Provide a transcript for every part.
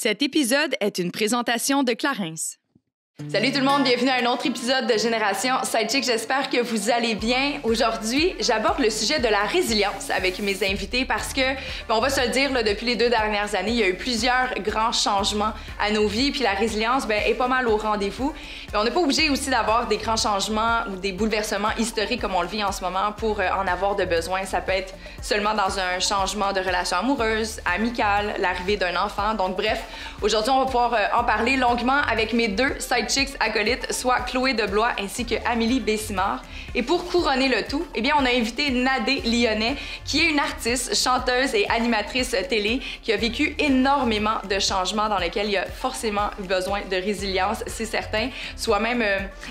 Cet épisode est une présentation de Clarins. Salut tout le monde, bienvenue à un autre épisode de Génération Sidechick. J'espère que vous allez bien. Aujourd'hui, j'aborde le sujet de la résilience avec mes invités parce que, on va se le dire, là, depuis les 2 dernières années, il y a eu plusieurs grands changements à nos vies, puis la résilience est pas mal au rendez-vous. Mais on n'est pas obligé aussi d'avoir des grands changements ou des bouleversements historiques comme on le vit en ce moment pour en avoir de besoin. Ça peut être seulement dans un changement de relation amoureuse, amicale, l'arrivée d'un enfant. Donc bref, aujourd'hui, on va pouvoir en parler longuement avec mes 2 Sidechicks acolytes, soit Chloé Deblois ainsi que Amélie Bessimard. Et pour couronner le tout, eh bien, on a invité Nadé Lyonnais, qui est une artiste, chanteuse et animatrice télé qui a vécu énormément de changements dans lesquels il y a forcément besoin de résilience, c'est certain, soit même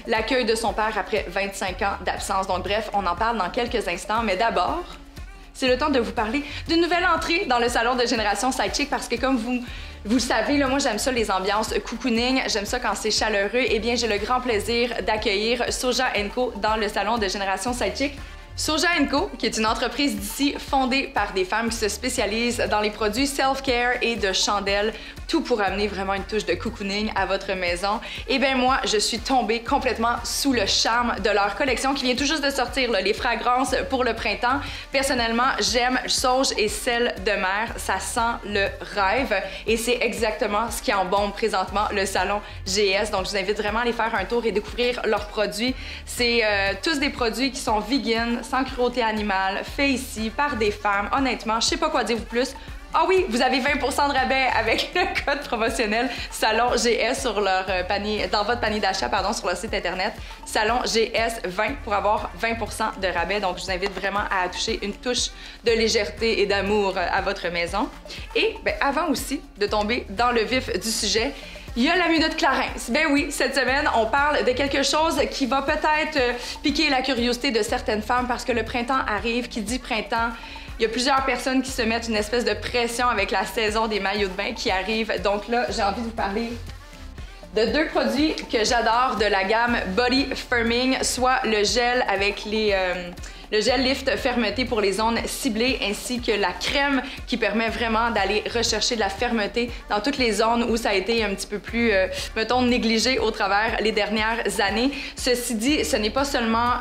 l'accueil de son père après 25 ans d'absence. Donc bref, on en parle dans quelques instants, mais d'abord, c'est le temps de vous parler d'une nouvelle entrée dans le salon de Génération Sidechick parce que comme vous le savez, là, moi j'aime ça les ambiances cocooning, j'aime ça quand c'est chaleureux. Eh bien, j'ai le grand plaisir d'accueillir Soja & Co dans le salon de Génération Sidechick. Soja & Co, qui est une entreprise d'ici fondée par des femmes qui se spécialisent dans les produits self-care et de chandelles, tout pour amener vraiment une touche de cocooning à votre maison. Et bien moi, je suis tombée complètement sous le charme de leur collection qui vient tout juste de sortir, là, les fragrances pour le printemps. Personnellement, j'aime sauge et sel de mer, ça sent le rêve et c'est exactement ce qui embaume présentement le salon GS. Donc je vous invite vraiment à aller faire un tour et découvrir leurs produits. C'est tous des produits qui sont vegan, sans cruauté animale, fait ici par des femmes. Honnêtement, je sais pas quoi dire de plus. Ah oui, vous avez 20 de rabais avec le code promotionnel Salon GS sur leur panier, dans votre panier d'achat, pardon, sur leur site internet Salon GS 20 pour avoir 20 de rabais. Donc, je vous invite vraiment à toucher une touche de légèreté et d'amour à votre maison. Et avant aussi de tomber dans le vif du sujet, il y a la minute Clarins. Ben oui, cette semaine, on parle de quelque chose qui va peut-être piquer la curiosité de certaines femmes parce que le printemps arrive. Qui dit printemps, il y a plusieurs personnes qui se mettent une espèce de pression avec la saison des maillots de bain qui arrive. Donc là, j'ai envie de vous parler de 2 produits que j'adore de la gamme Body Firming, soit le gel avec le gel lift fermeté pour les zones ciblées ainsi que la crème qui permet vraiment d'aller rechercher de la fermeté dans toutes les zones où ça a été un petit peu plus, mettons, négligé au travers les dernières années. Ceci dit, ce n'est pas seulement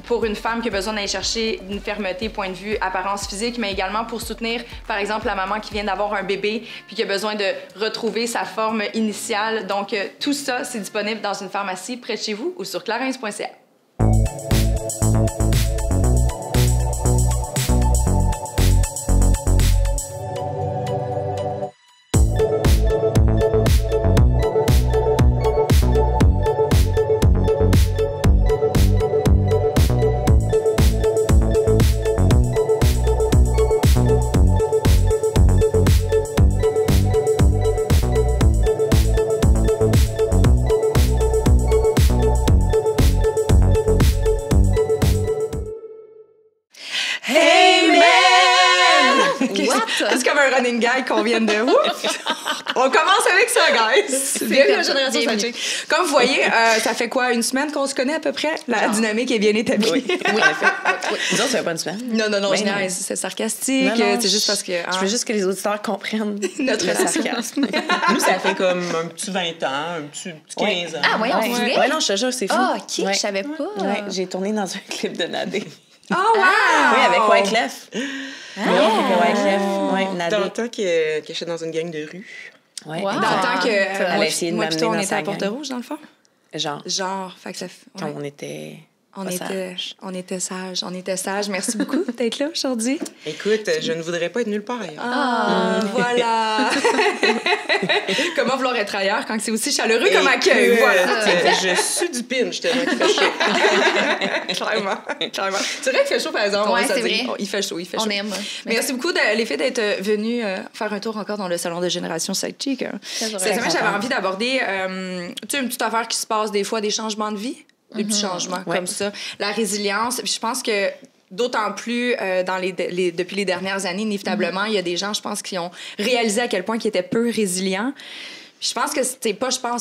pour une femme qui a besoin d'aller chercher une fermeté point de vue apparence physique, mais également pour soutenir, par exemple, la maman qui vient d'avoir un bébé puis qui a besoin de retrouver sa forme initiale. Donc, tout ça, c'est disponible dans une pharmacie près de chez vous ou sur clarins.ca. C'est comme un running gag qu'on vient de... On commence avec ça, guys! Bienvenue à Génération Sidechick. Comme vous voyez, ça fait quoi, une semaine qu'on se connaît à peu près? La dynamique est bien établie. Oui, en fait. Nous autres, ça fait pas une semaine. Non, c'est sarcastique. C'est juste parce que... Je veux juste que les auditeurs comprennent notre sarcasme. Nous, ça fait comme un petit 20 ans, un petit 15 ans. Ah, voyons, ouais, non, je te jure, c'est fou. Ah, OK, je savais pas. Ouais, j'ai tourné dans un clip de Nadé. Oh, wow! Oui, avec Wyclef. Dans le temps que j'étais dans une gang de rue. Ouais. Wow. Dans le temps que moi et toi, on était à Porte-Rouge, dans le fond? Genre, fait que ça fait... Quand on était... On était sages. Merci beaucoup d'être là aujourd'hui. Écoute, je ne voudrais pas être nulle part ailleurs. Ah, voilà! Comment vouloir être ailleurs quand c'est aussi chaleureux comme accueil? Voilà! Je suis du pinch, tellement qu'il fait chaud. Clairement. C'est vrai qu'il fait chaud, par exemple. Ouais, c'est vrai. Il fait chaud. On aime. Merci beaucoup les filles d'être venues faire un tour encore dans le salon de Génération Sidechick. Cette semaine, j'avais envie d'aborder une petite affaire qui se passe des fois, des changements de vie. Des petits changements comme ça. La résilience, je pense que d'autant plus depuis les dernières années, inévitablement, il y a des gens, je pense, qui ont réalisé à quel point ils étaient peu résilients. Je pense que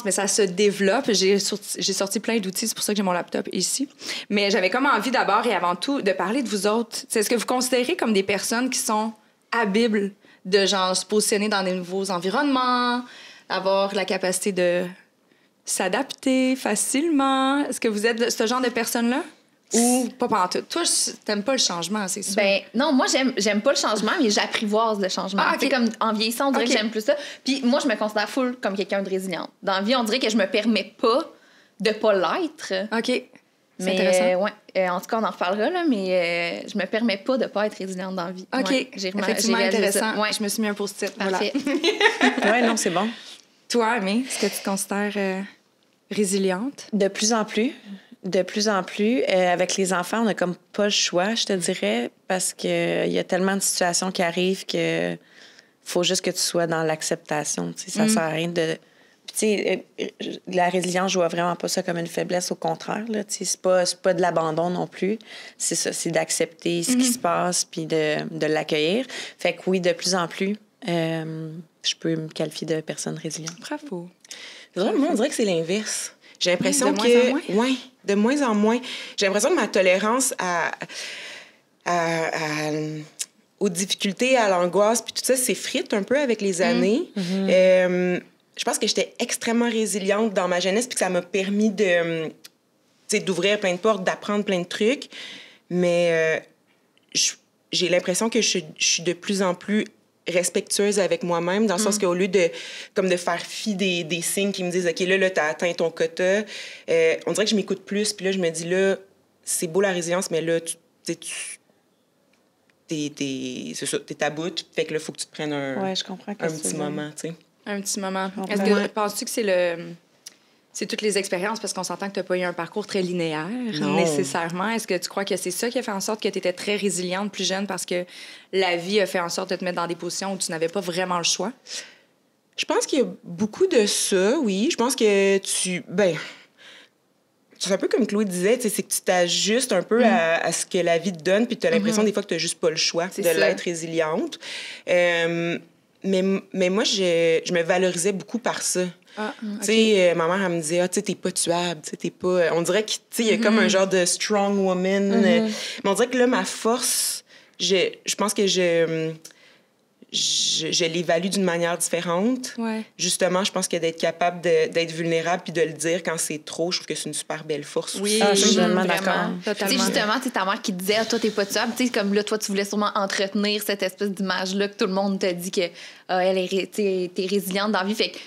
mais ça se développe. J'ai sorti plein d'outils, c'est pour ça que j'ai mon laptop ici. Mais j'avais comme envie d'abord et avant tout de parler de vous autres. Est-ce que vous considérez comme des personnes qui sont habiles de genre se positionner dans des nouveaux environnements, d'avoir la capacité de s'adapter facilement. Est-ce que vous êtes ce genre de personne-là? Ou pas pantoute? Toi, t'aimes pas le changement, c'est sûr. Ben non, moi, j'aime pas le changement, mais j'apprivoise le changement. Ah, OK. C'est comme en vieillissant, on dirait OK. que j'aime plus ça. Puis moi, je me considère full comme quelqu'un de résilient. Dans la vie, on dirait que je me permets pas de pas l'être. OK. C'est Mais intéressant. ouais, en tout cas, on en reparlera, là, mais je me permets pas de pas être résiliente dans la vie. OK. Ouais, Effectivement, réalisé intéressant. ça. Ouais. Je me suis mis un post-it. Voilà. Parfait. Ouais, non, c'est bon. Toi, Amé, est-ce que tu te considères résiliente? De plus en plus. De plus en plus. Avec les enfants, on n'a comme pas le choix, je te dirais, parce qu'il y a tellement de situations qui arrivent que faut juste que tu sois dans l'acceptation. Tu sais, ça sert à rien de... Puis, tu sais, la résilience, je vois vraiment pas ça comme une faiblesse, au contraire. Là, tu sais, c'est pas de l'abandon non plus. C'est ça, c'est d'accepter ce qui se passe puis de l'accueillir. Fait que oui, de plus en plus, je peux me qualifier de personne résiliente. Bravo. C'est drôle, moi, on dirait que c'est l'inverse. J'ai l'impression de que... moins en moins? Oui, de moins en moins. J'ai l'impression que ma tolérance aux difficultés, à l'angoisse, puis tout ça, s'effrite un peu avec les années. Je pense que j'étais extrêmement résiliente dans ma jeunesse, puis que ça m'a permis de, tu sais, d'ouvrir plein de portes, d'apprendre plein de trucs. Mais j'ai l'impression que je suis de plus en plus respectueuse avec moi-même, dans le sens qu'au lieu de faire fi des signes qui me disent « OK, là, t'as atteint ton quota », on dirait que je m'écoute plus. Puis là, je me dis, là, c'est beau la résilience, mais là, c'est ça, t'es à bout. Fait que là, il faut que tu te prennes un petit moment, tu sais. Un petit moment. Ouais. Est-ce que penses-tu que c'est toutes les expériences, parce qu'on s'entend que tu n'as pas eu un parcours très linéaire, Non. nécessairement. Est-ce que tu crois que c'est ça qui a fait en sorte que tu étais très résiliente plus jeune parce que la vie a fait en sorte de te mettre dans des positions où tu n'avais pas vraiment le choix? Je pense qu'il y a beaucoup de ça, oui. Je pense que c'est un peu comme Chloé disait, c'est que tu t'ajustes un peu à ce que la vie te donne, puis tu as l'impression des fois que tu n'as juste pas le choix de l'être résiliente. Mais moi, je me valorisais beaucoup par ça. Ah, Tu sais, ma mère, elle me disait, tu sais, t'es pas tuable, tu sais, t'es pas... On dirait qu'il y a comme un genre de strong woman. Mais on dirait que là, ma force, je pense que je l'évalue d'une manière différente. Ouais. Justement, je pense que d'être capable d'être vulnérable puis de le dire quand c'est trop, je trouve que c'est une super belle force Oui, aussi. je suis tellement Vraiment. d'accord. Tu sais, Totalement. justement, tu sais, ta mère qui te disait, ah, toi, t'es pas tuable. Tu sais, comme là, toi, tu voulais sûrement entretenir cette espèce d'image-là que tout le monde te dit que t'es résiliente dans la vie. Fait que,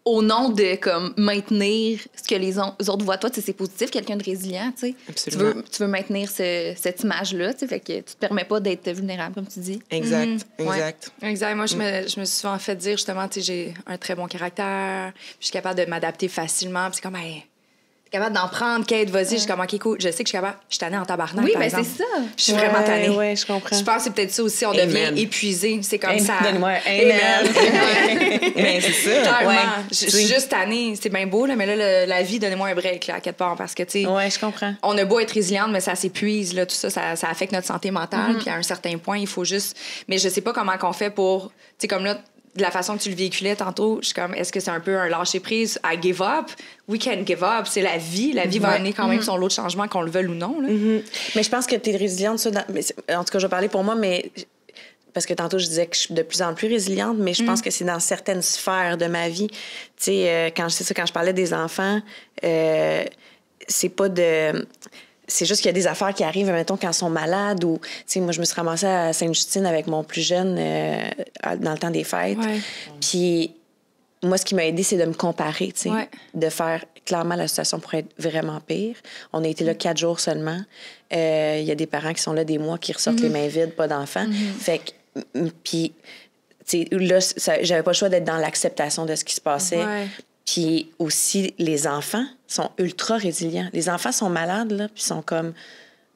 au nom de comme maintenir ce que les autres voient, toi, tu sais, c'est positif, quelqu'un de résilient, tu sais. Absolument. Tu veux maintenir cette image-là, tu sais, fait que tu te permets pas d'être vulnérable, comme tu dis. Exact, exact. Exact. Moi, je me suis souvent fait dire, justement, tu sais, j'ai un très bon caractère, puis je suis capable de m'adapter facilement. Puis c'est comme, hey, t'es capable d'en prendre, Kate, vas-y. Je suis comme, OK, cool. Je sais que je suis capable. Je suis tannée en tabarnak, Oui, par ben exemple. c'est ça. Je suis vraiment tannée. Oui, je comprends. Je pense que c'est peut-être ça aussi, on Amen. devient épuisé. C'est comme ça. Donne-moi un amen. Mais c'est ça. Clairement. Ouais. Je suis juste tannée. C'est bien beau, là, mais là, la vie, donnez-moi un break, là, à quelque part. Parce que, tu sais, Oui, je comprends. on a beau être résiliente, mais ça s'épuise, là, tout ça, ça affecte notre santé mentale. Puis à un certain point, il faut juste... Mais je sais pas comment qu'on fait pour... Tu sais, comme là, de la façon que tu le véhiculais tantôt, je suis comme, est-ce que c'est un peu un lâcher-prise à give up? We can give up. C'est la vie. La vie va amener quand même son lot de changements, qu'on le veuille ou non. Là. Mais je pense que tu es résiliente. Ça, en tout cas, je vais parler pour moi, mais parce que tantôt, je disais que je suis de plus en plus résiliente, mais je pense que c'est dans certaines sphères de ma vie. Tu sais, quand je parlais des enfants, c'est pas de... C'est juste qu'il y a des affaires qui arrivent, mettons, quand ils sont malades ou... Tu sais, moi, je me suis ramassée à Sainte-Justine avec mon plus jeune dans le temps des fêtes. Ouais. Puis moi, ce qui m'a aidée, c'est de me comparer, tu sais. Ouais. De faire... Clairement, la situation pourrait être vraiment pire. On a été là 4 jours seulement. Il y a des parents qui sont là des mois, qui ressortent les mains vides, pas d'enfants. Fait que... Puis, tu sais, là, j'avais pas le choix d'être dans l'acceptation de ce qui se passait. Ouais. Puis aussi, les enfants sont ultra résilients. Les enfants sont malades, là, puis sont comme...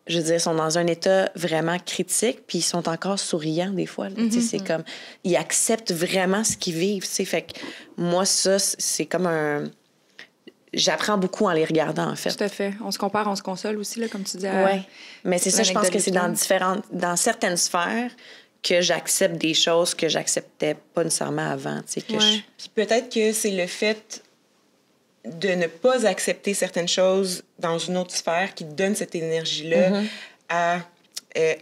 Je veux dire, sont dans un état vraiment critique, puis ils sont encore souriants des fois. Là. Tu sais, c'est comme... Ils acceptent vraiment ce qu'ils vivent, tu sais. Fait que moi, ça, c'est comme un... J'apprends beaucoup en les regardant, en fait. Tout à fait. On se compare, on se console aussi, là, comme tu dis. Oui. Mais c'est ça, je pense que c'est dans certaines sphères que j'accepte des choses que j'acceptais pas nécessairement avant, tu sais, que Ouais. Puis peut-être que c'est le fait de ne pas accepter certaines choses dans une autre sphère qui te donne cette énergie-là à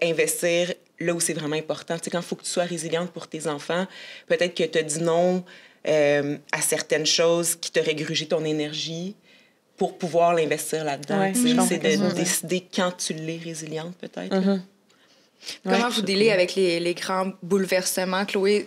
investir là où c'est vraiment important. Tu sais, quand il faut que tu sois résiliente pour tes enfants, peut-être que tu as dit non à certaines choses qui te régurgit ton énergie pour pouvoir l'investir là-dedans. Ouais, c'est de décider quand tu l'es résiliente, peut-être. Comment vous dealez avec les grands bouleversements? Chloé,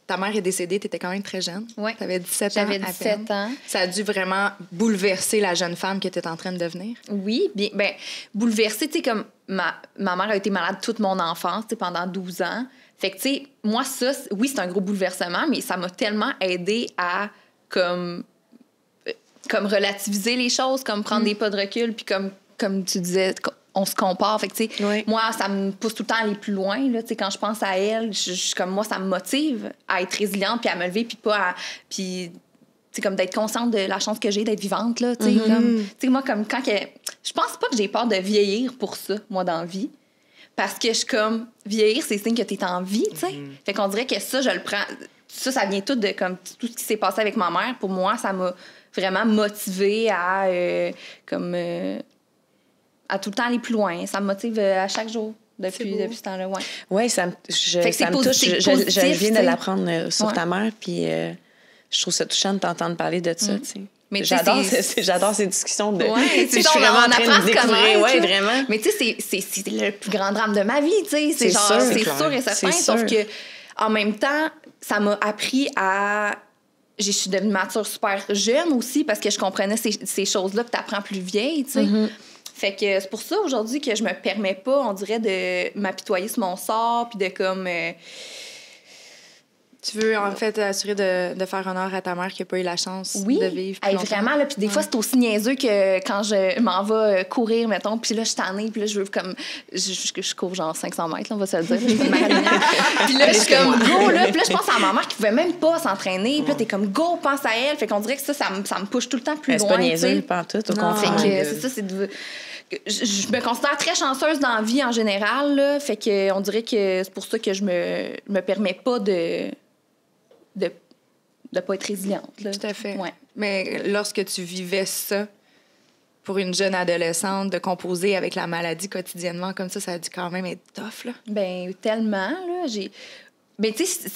ta mère est décédée, tu étais quand même très jeune. Ouais. Tu avais 17 ans. J'avais à 17 peine. ans. Ça a dû vraiment bouleverser la jeune femme que tu étais en train de devenir. Oui, bien, ben, bouleversée, tu sais, comme ma mère a été malade toute mon enfance, tu sais, pendant 12 ans. Fait que, tu sais, moi, ça, oui, c'est un gros bouleversement, mais ça m'a tellement aidée à, comme relativiser les choses, comme prendre des pas de recul, puis comme tu disais, on se compare. Fait que, tu sais, moi, ça me pousse tout le temps à aller plus loin, là. Tu sais, quand je pense à elle, comme moi, ça me motive à être résiliente, puis à me lever, puis pas à... Puis, tu sais, comme d'être consciente de la chance que j'ai d'être vivante, là. Tu sais, comme... Tu sais, moi, comme quand... Je pense pas que j'ai peur de vieillir pour ça, moi, dans la vie. Parce que je suis comme... Vieillir, c'est signe que t'es en vie, tu sais. Fait qu'on dirait que ça, je le prends... Ça vient tout de, comme, tout ce qui s'est passé avec ma mère. Pour moi, ça m'a vraiment motivée à, à tout le temps aller plus loin. Ça me motive à chaque jour depuis ce temps-là. Ouais. Oui, ça me touche. Je viens de l'apprendre sur ta mère, puis je trouve ça touchant de t'entendre parler de ça. Tu sais. Mais j'adore ces discussions de. Ouais, je suis vraiment en train de découvrir. Ouais, vraiment. Mais tu sais, c'est le plus grand drame de ma vie. Tu sais, c'est sûr et certain. Sauf que en même temps, ça m'a appris à. Je suis devenue mature super jeune aussi parce que je comprenais ces choses-là que tu apprends plus vieille, tu sais. Fait que c'est pour ça aujourd'hui que je me permets pas, on dirait, de m'apitoyer sur mon sort puis de comme... Tu veux, en fait, assurer de faire honneur à ta mère qui n'a pas eu la chance de vivre plus longtemps. Vraiment, là, puis des fois, c'est aussi niaiseux que quand je m'en vais courir, mettons, puis là, je suis tannée, puis là, je veux comme... Je cours genre 500 mètres, là, on va se le dire. Je fais puis là, je suis comme go, là. Puis là, je pense à ma mère qui pouvait même pas s'entraîner. Puis là, t'es comme go, pense à elle. Fait qu'on dirait que ça me pousse tout le temps plus loin. C'est pas niaiseux, pas tout, au contraire. Fait que c'est ça, c'est de... Je me considère très chanceuse dans la vie en général, là. Fait que on dirait que c'est pour ça que je me permets pas de pas être résiliente. Là. Tout à fait. Ouais. Mais lorsque tu vivais ça pour une jeune adolescente, de composer avec la maladie quotidiennement comme ça a dû quand même être tough, là. Ben tellement, là. Tu sais,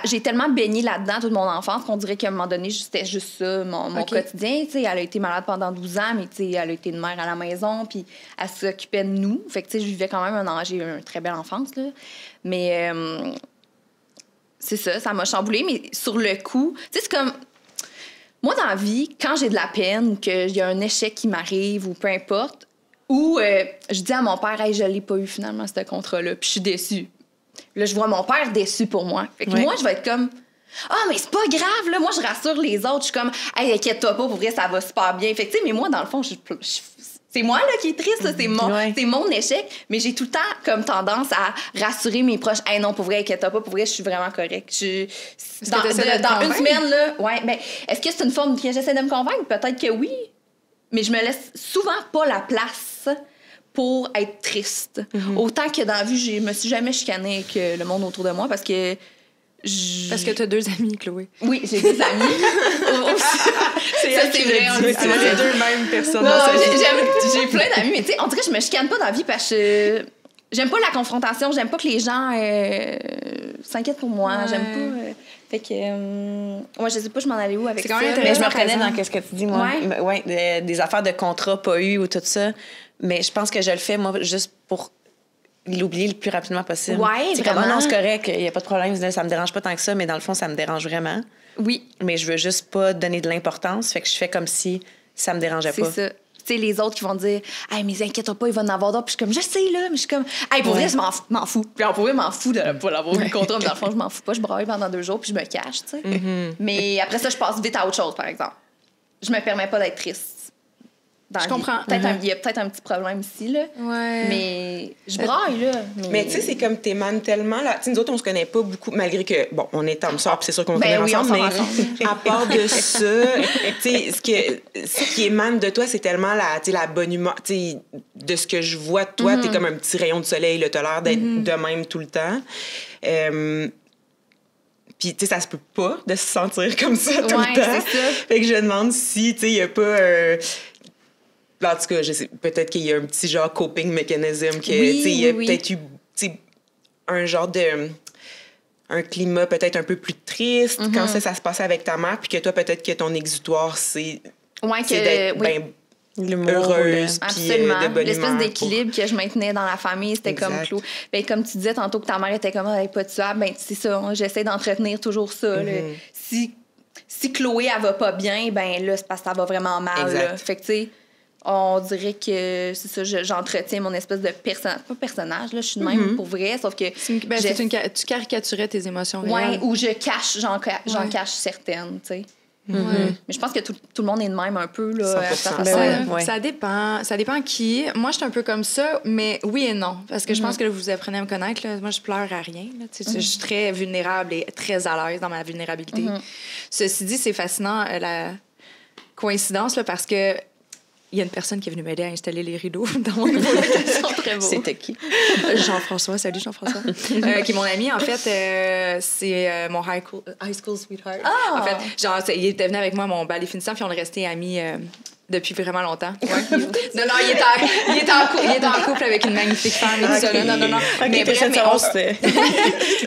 j'ai tellement baigné là-dedans toute mon enfance qu'on dirait qu'à un moment donné, c'était juste ça, mon quotidien. Tu sais, elle a été malade pendant 12 ans, mais tu sais, elle a été une mère à la maison, puis elle s'occupait de nous. Fait que, tu sais, je vivais quand même j'ai eu une très belle enfance, là. Mais... c'est ça m'a chamboulée, mais sur le coup, tu sais, c'est comme... Moi, dans la vie, quand j'ai de la peine ou qu'il y a un échec qui m'arrive ou peu importe, ou je dis à mon père, hey, je l'ai pas eu finalement, ce contrat-là, puis je suis déçue. Là, je vois mon père déçu pour moi. Fait que moi, je vais être comme... mais c'est pas grave, là. Moi, je rassure les autres. Je suis comme, hey, inquiète-toi pas, pour vrai, ça va super bien. Fait que, tu sais, mais moi, dans le fond, c'est moi là, qui est triste, là. C'est mon échec, mais j'ai tout le temps comme tendance à rassurer mes proches. Hey, non, pour vrai, inquiète-toi pas, pour vrai, je suis vraiment correcte. Dans une semaine, là, ben, est-ce que c'est une forme que j'essaie de me convaincre? Peut-être que oui, mais je me laisse souvent pas la place pour être triste. Autant que dans la vie, je me suis jamais chicanée avec le monde autour de moi parce que Parce que tu as 2 amis, Chloé. Oui, j'ai 2 amis. C'est vrai. C'est les 2 mêmes personnes. J'ai plein d'amis, mais tu sais, on dirait que je me chicane pas dans la vie parce que j'aime pas la confrontation, j'aime pas que les gens s'inquiètent pour moi, j'aime pas... Fait que... moi, je sais pas, je m'en allais où avec ça. Mais je me reconnais dans ce que tu dis, moi. Ouais, des affaires de contrat pas eu ou tout ça. Mais je pense que je le fais, moi, juste pour l'oublier le plus rapidement possible. Ouais, c'est vraiment. Comme, non, c'est correct, il n'y a pas de problème, ça me dérange pas tant que ça, mais dans le fond, ça me dérange vraiment. Oui. Mais je veux juste pas donner de l'importance, fait que je fais comme si ça me dérangeait pas. C'est ça. Tu sais, les autres qui vont dire « Hey, mais inquiète pas, il va en avoir d'autres. » Puis je suis comme « Je sais, là. » Mais je suis comme « Hey, pour vrai, je m'en fous. » Puis pour vrai, je m'en fous de pas l'avoir eu le contrat, mais dans le fond, je m'en fous pas. Je braille pendant 2 jours, puis je me cache, tu sais. Mais après ça, je passe vite à autre chose, par exemple. Je me permets pas d'être triste. Je comprends. Il y a peut-être un petit problème ici, là. Ouais. Mais je braille, là. Mais tu sais, c'est comme t'émanes tellement... Tu sais, nous autres, on se connaît pas beaucoup, malgré que, bon, on est en sœurs, puis c'est sûr qu'on connaît ensemble, mais à part de ça, tu sais, ce qui émane de toi, c'est tellement la bonne humeur. Tu sais, de ce que je vois de toi, t'es comme un petit rayon de soleil, là. T'as l'air d'être de même tout le temps. Puis, tu sais, ça se peut pas de se sentir comme ça tout le temps. C'est ça. Fait que je me demande si, tu sais, il y a pas... En tout cas, je sais, peut-être qu'il y a un petit genre coping mechanism que, tu sais, il y a peut-être eu un genre de... un climat peut-être un peu plus triste quand ça se passait avec ta mère, puis que toi, peut-être que ton exutoire, c'est d'être heureuse, puis de bonne humeur. L'espèce d'équilibre que je maintenais dans la famille, c'était comme clou. Ben, comme tu disais tantôt que ta mère était comme, elle n'est pas tuable, ben, c'est ça, j'essaie d'entretenir toujours ça. Là. Si Chloé, elle va pas bien, ben là, c'est parce que ça va vraiment mal. Là. Fait que, tu sais, on dirait que c'est ça, j'entretiens mon espèce de personnage. Pas personnage, là, je suis de même pour vrai, sauf que. Tu caricaturais tes émotions réelles. Ouais, ou j'en cache certaines, tu sais. Mais je pense que tout le monde est de même un peu, là, à sa façon. Ça dépend qui. Moi, je suis un peu comme ça, mais oui et non. Parce que je pense que là, vous apprenez à me connaître. Là. Moi, je pleure à rien. Là. Je suis très vulnérable et très à l'aise dans ma vulnérabilité. Ceci dit, c'est fascinant, la coïncidence, là, parce que il y a une personne qui est venue m'aider à installer les rideaux dans mon nouveau location. Très beau. C'était qui? Jean-François. Salut, Jean-François. Qui est mon ami. En fait, c'est mon high school sweetheart. En fait, genre, il était venu avec moi à mon bal des finissants, puis on est restés amis depuis vraiment longtemps. Ouais. Non, il était en couple avec une magnifique femme et tout ça. Non. Okay, mais bref,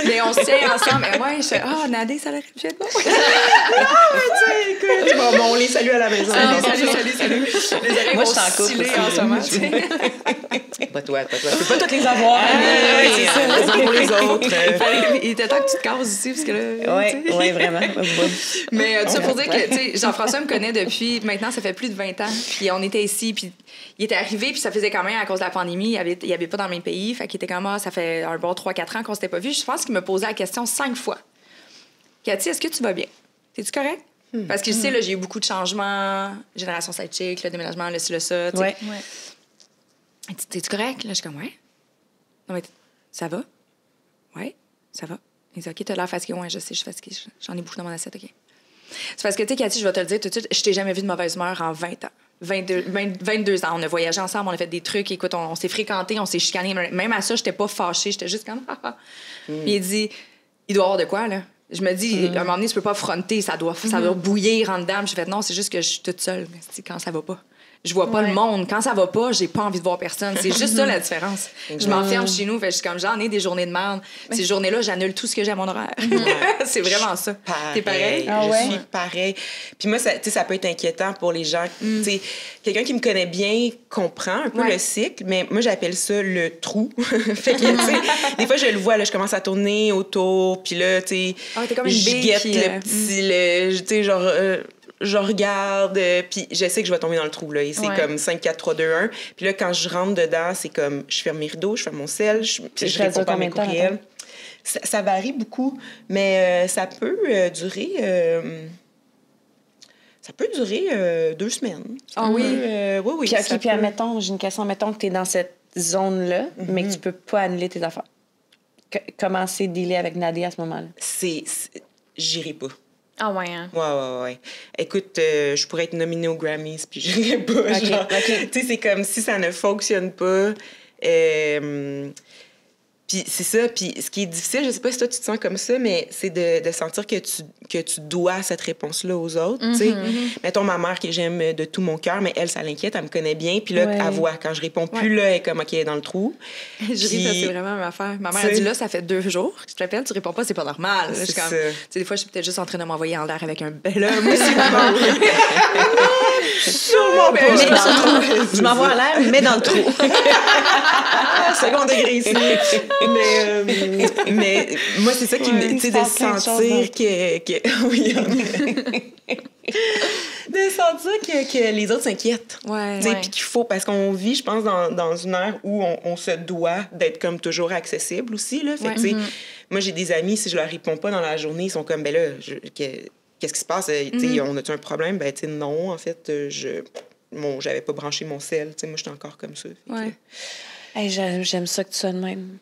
mais on se tient ensemble. Mais ouais, je fais, Nadé, ça l'aurait pu être bon. Écoute, bon, on les salue à la maison. Salut. Les oreilles moi, vont je suis en couple en ce moment. Pas toi. Tu peux pas toutes les avoir. C'est ça. Les uns pour les autres. Il était temps que tu te casses ici, parce que là... Oui, vraiment. Mais tout ça pour dire que, tu sais, Jean-François me connaît depuis... Maintenant, ça fait plus de 20 ans. Puis on était ici, puis il était arrivé, puis ça faisait quand même, à cause de la pandémie, il avait pas dans le même pays. Fait qu'il était comme, ça fait un bon 3-4 ans qu'on s'était pas vus. Je pense qu'il me posait la question 5 fois. Cathy, est-ce que tu vas bien? T'es-tu correct? Parce que je sais, là, j'ai eu beaucoup de changements. Génération sidechick, le déménagement, le ci, le ça. Ouais. T'es-tu correct? Là, je suis comme, ouais. Non, mais ça va? Ouais, ça va. Il dit, OK, t'as l'air fatigué. Ouais, je sais, je suis fatiguée. J'en ai beaucoup dans mon assiette, OK. C'est parce que, tu sais, Cathy, je vais te le dire tout de suite, je t'ai jamais vu de mauvaise humeur en 20 ans. 22 ans. On a voyagé ensemble, on a fait des trucs. Écoute, on s'est fréquentés, on s'est chicanés. Même à ça, j'étais pas fâchée. J'étais juste comme, Puis il dit, il doit y avoir de quoi, là? Je me dis, à un moment donné, tu peux pas affronter, ça doit bouillir en dedans. J'ai fait, non, c'est juste que je suis toute seule quand ça va pas. Je vois pas le monde. Quand ça va pas, j'ai pas envie de voir personne. C'est juste ça, la différence. Je m'enferme chez nous, fait, je suis comme, j'en ai des journées de merde. Ces journées-là, j'annule tout ce que j'ai à mon horaire. C'est vraiment ça. T'es pareil? Je suis pareil. Puis moi, ça peut être inquiétant pour les gens. Quelqu'un qui me connaît bien comprend un peu le cycle, mais moi, j'appelle ça le trou. Fait que, des fois, je le vois, là, je commence à tourner autour, puis là, tu sais, je guette le petit, tu sais, genre... je regarde, puis je sais que je vais tomber dans le trou, là. Et c'est comme 5, 4, 3, 2, 1. Puis là, quand je rentre dedans, c'est comme, je ferme mes rideaux, je ferme mon sel, je réponds pas à mes courriels. Ça varie beaucoup, mais ça peut durer... ça peut durer 2 semaines. Ah oui? Oui. Puis admettons, j'ai une question, mettons que tu es dans cette zone-là, mais que tu peux pas annuler tes affaires. Comment c'est dealer avec Nadia à ce moment-là? J'irai pas. Ah ouais, hein? Ouais. Écoute, je pourrais être nominée aux Grammys, puis j'irais pas. OK. Tu sais, c'est comme si ça ne fonctionne pas. Puis c'est ça. Puis ce qui est difficile, je sais pas si toi tu te sens comme ça, mais c'est de sentir que tu dois cette réponse-là aux autres. Tu sais, mettons ma mère que j'aime de tout mon cœur, mais elle, ça l'inquiète, elle me connaît bien. Puis là, elle voit quand je réponds plus, là, elle est comme OK, elle est dans le trou. Je ris, ça c'est vraiment ma affaire. Ma mère a dit là, ça fait 2 jours. Je te rappelle, tu réponds pas, c'est pas normal. Je suis comme, tu sais, des fois, je suis peut-être juste en train de m'envoyer en l'air avec un bel homme aussi. Sûrement pas. Je m'envoie en l'air, mais dans le trou. Second degré ici. Mais moi, c'est ça qui me... Tu sais, de sentir que... Oui, de sentir que les autres s'inquiètent. Puis qu'il faut... Parce qu'on vit, je pense, dans une ère où on se doit d'être comme toujours accessible aussi, là. Fait que, tu sais, moi, j'ai des amis, si je leur réponds pas dans la journée, ils sont comme, ben là, qu'est-ce qui se passe? Tu sais, on a-tu un problème? Ben, tu sais, non, en fait, j'avais pas branché mon sel. Tu sais, moi, j'étais encore comme ça. Hey, j'aime ça que tu sois de même.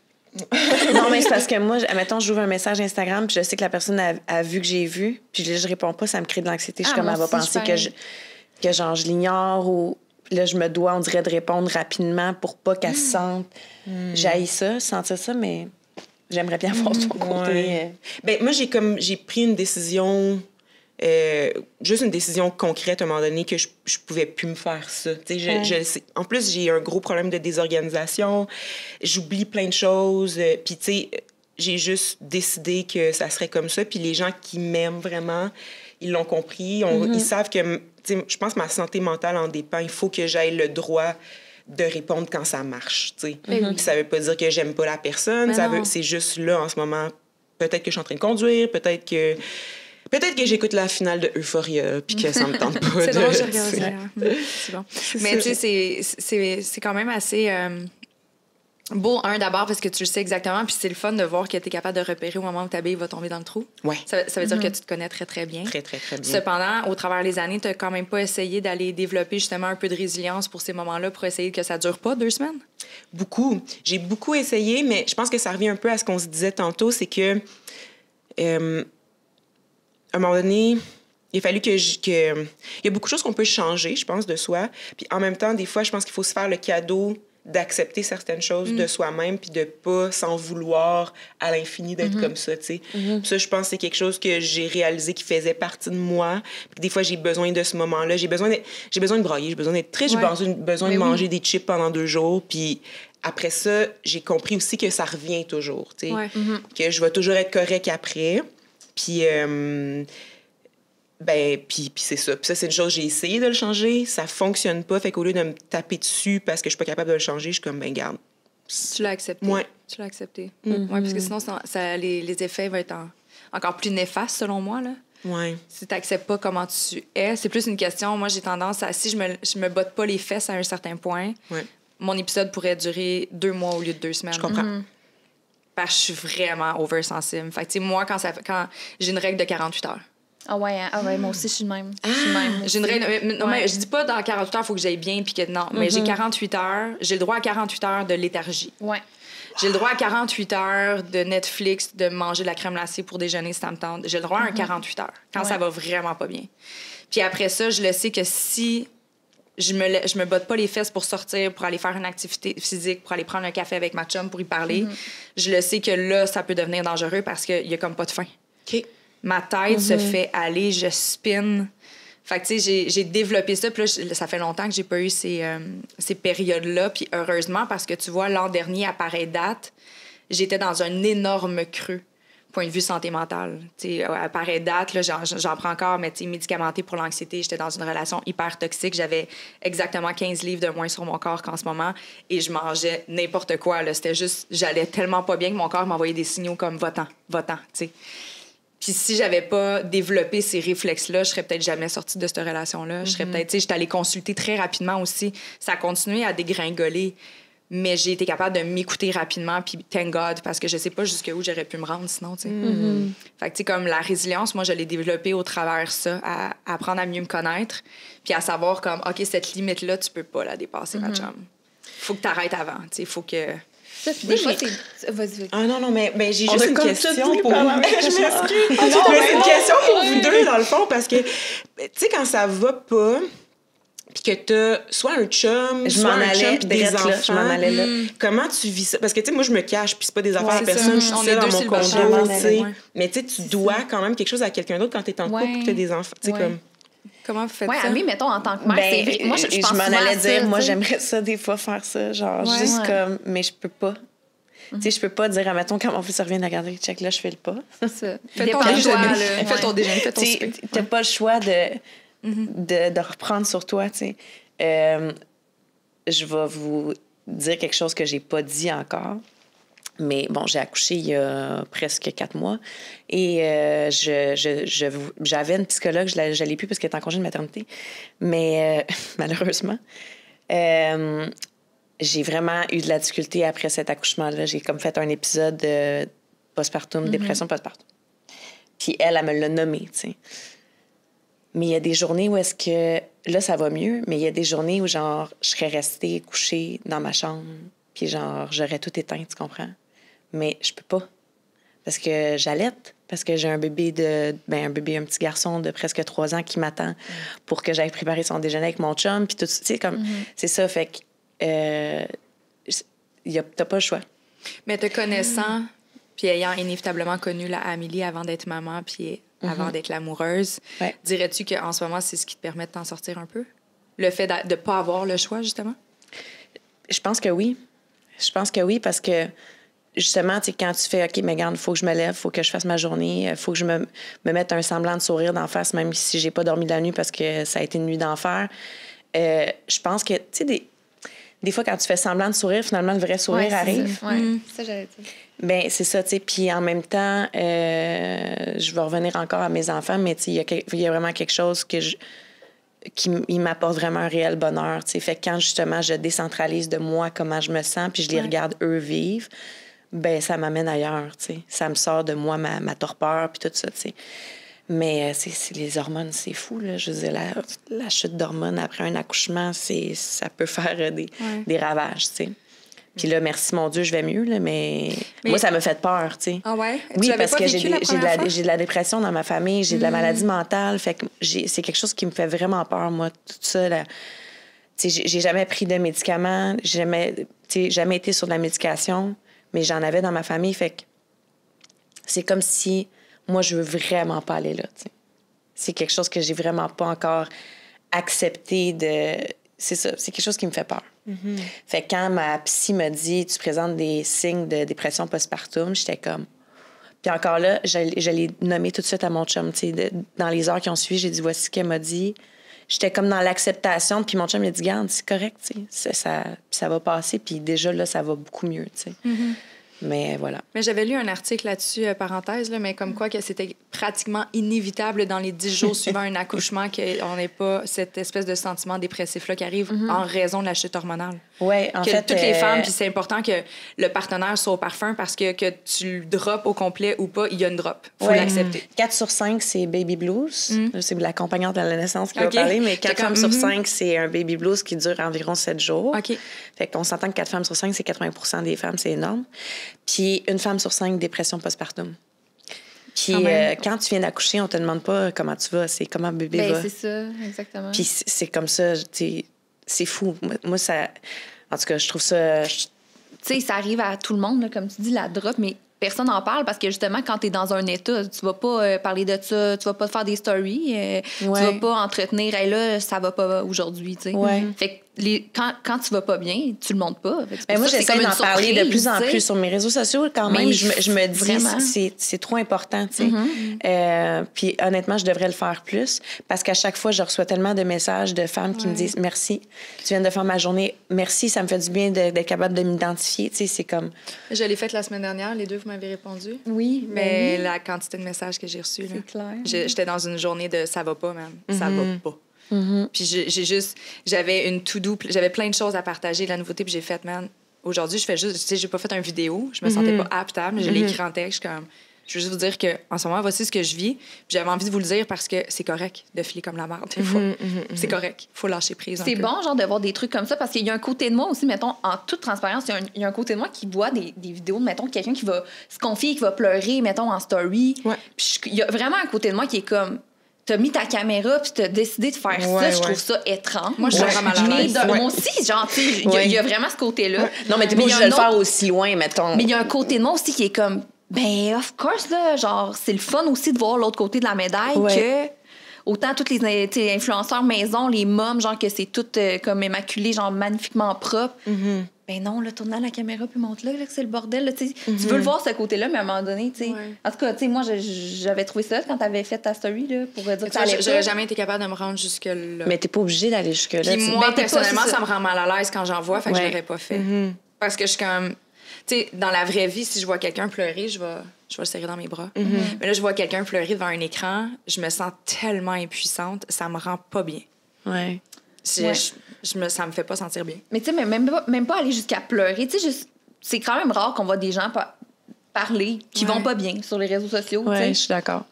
Non, mais c'est parce que moi, admettons, j'ouvre un message Instagram, puis je sais que la personne a vu que j'ai vu, puis là, je réponds pas, ça me crée de l'anxiété. Je suis comme, elle va penser que genre, je l'ignore, ou là, je me dois, on dirait, de répondre rapidement pour pas qu'elle se sente. J'haïs ça, sentir ça, mais j'aimerais bien voir son côté. Ben, moi, j'ai pris une décision... juste une décision concrète à un moment donné que je pouvais plus me faire ça. En plus, j'ai un gros problème de désorganisation. J'oublie plein de choses. Puis, tu sais, j'ai juste décidé que ça serait comme ça. Puis les gens qui m'aiment vraiment, ils l'ont compris. Ils savent que, je pense que ma santé mentale en dépend. Il faut que j'aie le droit de répondre quand ça marche, tu sais. Puis ça veut pas dire que j'aime pas la personne. C'est juste là, en ce moment, peut-être que je suis en train de conduire, peut-être que j'écoute la finale de Euphoria puis que ça me tente pas. C'est drôle, je regarde ça. C'est bon. Mais tu sais, c'est quand même assez beau, d'abord, parce que tu le sais exactement, puis c'est le fun de voir que tu es capable de repérer au moment où ta bille va tomber dans le trou. Ouais. Ça veut dire que tu te connais très, très bien. Très, très, très bien. Cependant, au travers des années, tu n'as quand même pas essayé d'aller développer justement un peu de résilience pour ces moments-là, pour essayer que ça dure pas 2 semaines? Beaucoup. J'ai beaucoup essayé, mais je pense que ça revient un peu à ce qu'on se disait tantôt, c'est que à un moment donné, il a fallu que il y a beaucoup de choses qu'on peut changer, je pense, de soi. Puis en même temps, des fois, je pense qu'il faut se faire le cadeau d'accepter certaines choses de soi-même puis de pas s'en vouloir à l'infini d'être comme ça, tu sais. Ça, je pense que c'est quelque chose que j'ai réalisé qui faisait partie de moi. Puis des fois, j'ai besoin de ce moment-là. J'ai besoin de brailler, j'ai besoin d'être triste, j'ai besoin de manger des chips pendant 2 jours. Puis après ça, j'ai compris aussi que ça revient toujours, tu sais. Que je vais toujours être correcte après. Puis... puis c'est ça. Puis ça, c'est une chose, j'ai essayé de le changer, ça fonctionne pas. Fait qu'au lieu de me taper dessus parce que je suis pas capable de le changer, je suis comme, garde. Tu l'as accepté. Ouais. Tu l'as accepté. Ouais, parce que sinon, les effets vont être encore plus néfastes, selon moi, là. Ouais. Si tu n'acceptes pas comment tu es, c'est plus une question. Moi, j'ai tendance à, si je me botte pas les fesses à un certain point, mon épisode pourrait durer 2 mois au lieu de 2 semaines. Je comprends. Parce que je suis vraiment oversensible. Fait que, tu sais, moi, quand j'ai une règle de 48 heures. Ah ouais, moi aussi, je suis le même. J'ai une règle... Non, mais je dis pas dans 48 heures, il faut que j'aille bien, puis que non. Mais j'ai 48 heures. J'ai le droit à 48 heures de léthargie. Ouais. J'ai le droit à 48 heures de Netflix, de manger de la crème glacée pour déjeuner si ça me tente. J'ai le droit à un 48 heures, quand ça va vraiment pas bien. Puis après ça, je le sais que si je me botte pas les fesses pour sortir, pour aller faire une activité physique, pour aller prendre un café avec ma chum pour y parler, je le sais que là, ça peut devenir dangereux parce qu'il y a comme pas de fin. OK. Ma tête se fait aller, je spin. Fait que, tu sais, j'ai développé ça. Puis là, ça fait longtemps que j'ai pas eu ces périodes-là. Puis heureusement, parce que tu vois, l'an dernier, à pareille date, j'étais dans un énorme creux, point de vue santé mentale. Tu sais, à pareille date, là, j'en prends encore, mais tu sais, médicamenté pour l'anxiété. J'étais dans une relation hyper toxique. J'avais exactement 15 livres de moins sur mon corps qu'en ce moment. Et je mangeais n'importe quoi, là. C'était juste, j'allais tellement pas bien que mon corps m'envoyait des signaux comme va-t'en, tu sais. Puis si j'avais pas développé ces réflexes-là, je serais peut-être jamais sortie de cette relation-là. Je serais peut-être, tu sais, j'étais allée consulter très rapidement aussi. Ça a continué à dégringoler, mais j'ai été capable de m'écouter rapidement, puis thank God, parce que je sais pas jusqu'où j'aurais pu me rendre sinon, tu sais. Fait que, tu sais, comme la résilience, moi, je l'ai développée au travers ça, à apprendre à mieux me connaître, puis à savoir comme, OK, cette limite-là, tu peux pas la dépasser, ma chum. Faut que t'arrêtes avant, tu sais, faut que... Puis des fois, c'est... Vas-y. Ah non, mais j'ai juste une question pour vous. Je m'excuse. C'est une question pour vous deux, dans le fond, parce que, tu sais, quand ça va pas, puis que t'as soit un chum, soit un chum, puis des enfants, je m'en allais là. Comment tu vis ça? Parce que, tu sais, moi, je me cache, puis c'est pas des affaires à personne, je suis On seule est dans deux mon sur le bord. condo, tu sais. Mais tu sais, tu dois quand même quelque chose à quelqu'un d'autre quand t'es en couple, puis t'as des enfants, tu sais, comme... Comment vous faites ça? Oui, Amé, mettons, en tant que mère, c'est vrai. Moi, je pense m'en souvent allais à ça, dire, moi, t'sais. j'aimerais ça, des fois, faire ça. Genre, juste comme, mais je peux pas. Tu sais, je peux pas dire, admettons, quand mon fils revient de la garderie, check, là, je fais le pas. C'est ça. Fais ton Dépend de déjeuner. toi, là. Fais ton déjeuner, fais ton souper. T'as pas le choix de reprendre sur toi, tu sais. Je vais vous dire quelque chose que j'ai pas dit encore. Mais bon, j'ai accouché il y a presque 4 mois. Et j'avais une psychologue, je l'ai plus parce qu'elle est en congé de maternité. Mais malheureusement, j'ai vraiment eu de la difficulté après cet accouchement-là. J'ai comme fait un épisode de postpartum, dépression postpartum. Puis elle me l'a nommé, tu sais. Mais il y a des journées où est-ce que... Là, ça va mieux, mais il y a des journées où, genre, je serais restée couchée dans ma chambre, puis genre, j'aurais tout éteint, tu comprends? Mais je peux pas. Parce que j'allaite, parce que j'ai un bébé, un petit garçon de presque 3 ans qui m'attend pour que j'aille préparer son déjeuner avec mon chum, puis tout, tu sais, comme... C'est ça, fait que... t'as pas le choix. Mais te connaissant, puis ayant inévitablement connu la Amélie avant d'être maman, puis avant d'être l'amoureuse, dirais-tu qu'en ce moment, c'est ce qui te permet de t'en sortir un peu? Le fait de ne pas avoir le choix, justement? Je pense que oui. Je pense que oui, parce que justement, tu sais, quand tu fais, OK, mais regarde, il faut que je me lève, il faut que je fasse ma journée, il faut que je me mette un semblant de sourire d'en face, même si j'ai pas dormi de la nuit parce que ça a été une nuit d'enfer. Je pense que, tu sais, des fois, quand tu fais semblant de sourire, finalement, le vrai sourire arrive. Ça, j'allais dire. Bien, c'est ça, tu sais. Puis en même temps, je vais revenir encore à mes enfants, mais tu sais, il y a vraiment quelque chose qui m'apporte vraiment un réel bonheur, tu sais. Fait que quand, justement, je décentralise de moi comment je me sens, puis je les regarde eux vivre, ben ça m'amène ailleurs, tu sais. Ça me sort de moi, ma torpeur, puis tout ça, tu sais. Mais c'est les hormones, c'est fou, là. Je veux dire, la chute d'hormones après un accouchement, ça peut faire des ravages, tu sais. Puis là, merci mon Dieu, je vais mieux, là, mais moi, ça me fait peur, tu sais. Ah ouais? Oui, parce que j'ai de la dépression dans ma famille, j'ai de la maladie mentale, fait que c'est quelque chose qui me fait vraiment peur, moi, tout ça, là. Tu sais, j'ai jamais pris de médicaments, j'ai jamais été sur de la médication, mais j'en avais dans ma famille, fait que c'est comme si moi, je veux vraiment pas aller là, tu sais. C'est quelque chose que j'ai vraiment pas encore accepté de... C'est ça, c'est quelque chose qui me fait peur. Fait que quand ma psy me dit « Tu présentes des signes de dépression postpartum », j'étais comme... Puis encore là, je l'ai nommé tout de suite à mon chum, tu sais, dans les heures qui ont suivi, j'ai dit « Voici ce qu'elle m'a dit ». J'étais comme dans l'acceptation, puis mon chum il a dit « Garde, c'est correct, tu sais, ça va passer, puis déjà là, ça va beaucoup mieux, tu sais. Mais voilà. Mais j'avais lu un article là-dessus, parenthèse, là, mais comme quoi que c'était pratiquement inévitable dans les 10 jours suivant un accouchement qu'on n'ait pas cette espèce de sentiment dépressif-là qui arrive en raison de la chute hormonale. Oui, en fait... Toutes les femmes, puis c'est important que le partenaire soit au parfum parce que tu le droppes au complet ou pas, il y a une drop. Il faut l'accepter. 4 sur 5, c'est baby blues. C'est l'accompagnante à la naissance qui va parler, mais 4 femmes sur 5, c'est un baby blues qui dure environ 7 jours. OK. Fait qu'on s'entend que 4 femmes sur 5, c'est 80 des femmes, c'est énorme. Puis une femme sur 5, dépression postpartum. Puis quand tu viens d'accoucher, on te demande pas comment tu vas, c'est comment bébé va. C'est ça, exactement. Puis c'est comme ça, c'est fou. Moi, ça... En tout cas, je trouve ça... Tu sais, ça arrive à tout le monde, là, comme tu dis, la drop, mais personne n'en parle parce que, justement, quand tu es dans un état, tu vas pas parler de ça, tu vas pas faire des stories, tu vas pas entretenir « Hey, là, ça va pas aujourd'hui », tu sais. Fait que quand tu vas pas bien, tu le montres pas. Mais moi, j'essaie d'en parler de plus en plus sur mes réseaux sociaux. Quand même, je me dis c'est trop important, tu sais. Puis honnêtement, je devrais le faire plus parce qu'à chaque fois, je reçois tellement de messages de femmes qui me disent « Merci, tu viens de faire ma journée. Merci, ça me fait du bien d'être capable de m'identifier. » Tu sais, c'est comme... Je l'ai faite la semaine dernière. Les deux, vous m'avez répondu. Oui. Mais la quantité de messages que j'ai reçus, là, c'est clair. J'étais dans une journée de « ça va pas, man. Ça va pas. » Puis j'avais plein de choses à partager, la nouveauté, puis j'ai fait, man, aujourd'hui, je fais juste, tu sais, j'ai pas fait une vidéo, je me sentais pas apte, mais je l'ai écrit en texte, comme, je veux juste vous dire qu'en ce moment, voici ce que je vis, puis j'avais envie de vous le dire parce que c'est correct de filer comme la merde, des fois. C'est correct, faut lâcher prise. C'est bon, genre, de voir des trucs comme ça, parce qu'il y a un côté de moi aussi, mettons, en toute transparence, il y a un côté de moi qui voit des vidéos, mettons, quelqu'un qui va se confier, qui va pleurer, mettons, en story. Puis il y a vraiment un côté de moi qui est comme... T'as mis ta caméra puis t'as décidé de faire ça. Je trouve ça étrange. Moi, je suis vraiment à l'aise. Moi aussi, genre, tu sais, il y a vraiment ce côté-là. Non, mais t'es pas obligé de le faire aussi loin, mettons. Mais il y a un côté de moi aussi qui est comme, ben, of course, là, genre, c'est le fun aussi de voir l'autre côté de la médaille que... Autant toutes les influenceurs maison, les mômes, genre que c'est tout comme immaculé, genre magnifiquement propre. Ben non, là, tourne la caméra puis montre-là, là, que c'est le bordel. Là, tu veux le voir, ce côté-là, mais à un moment donné, tu sais... En tout cas, tu sais, moi, j'avais trouvé ça quand t'avais fait ta story, là, pour dire que ça allait. J'aurais jamais été capable de me rendre jusque-là. Mais t'es pas obligée d'aller jusque-là. Puis moi, personnellement, ça me rend mal à l'aise quand j'en vois, fait que je l'aurais pas fait. Parce que je suis comme... Tu sais, dans la vraie vie, si je vois quelqu'un pleurer, je vais le serrer dans mes bras. Mais là, je vois quelqu'un pleurer devant un écran, je me sens tellement impuissante, ça me rend pas bien. Ça me fait pas sentir bien. Mais tu sais, même pas aller jusqu'à pleurer. Tu sais, c'est quand même rare qu'on voit des gens parler qui vont pas bien sur les réseaux sociaux. Oui, je suis d'accord.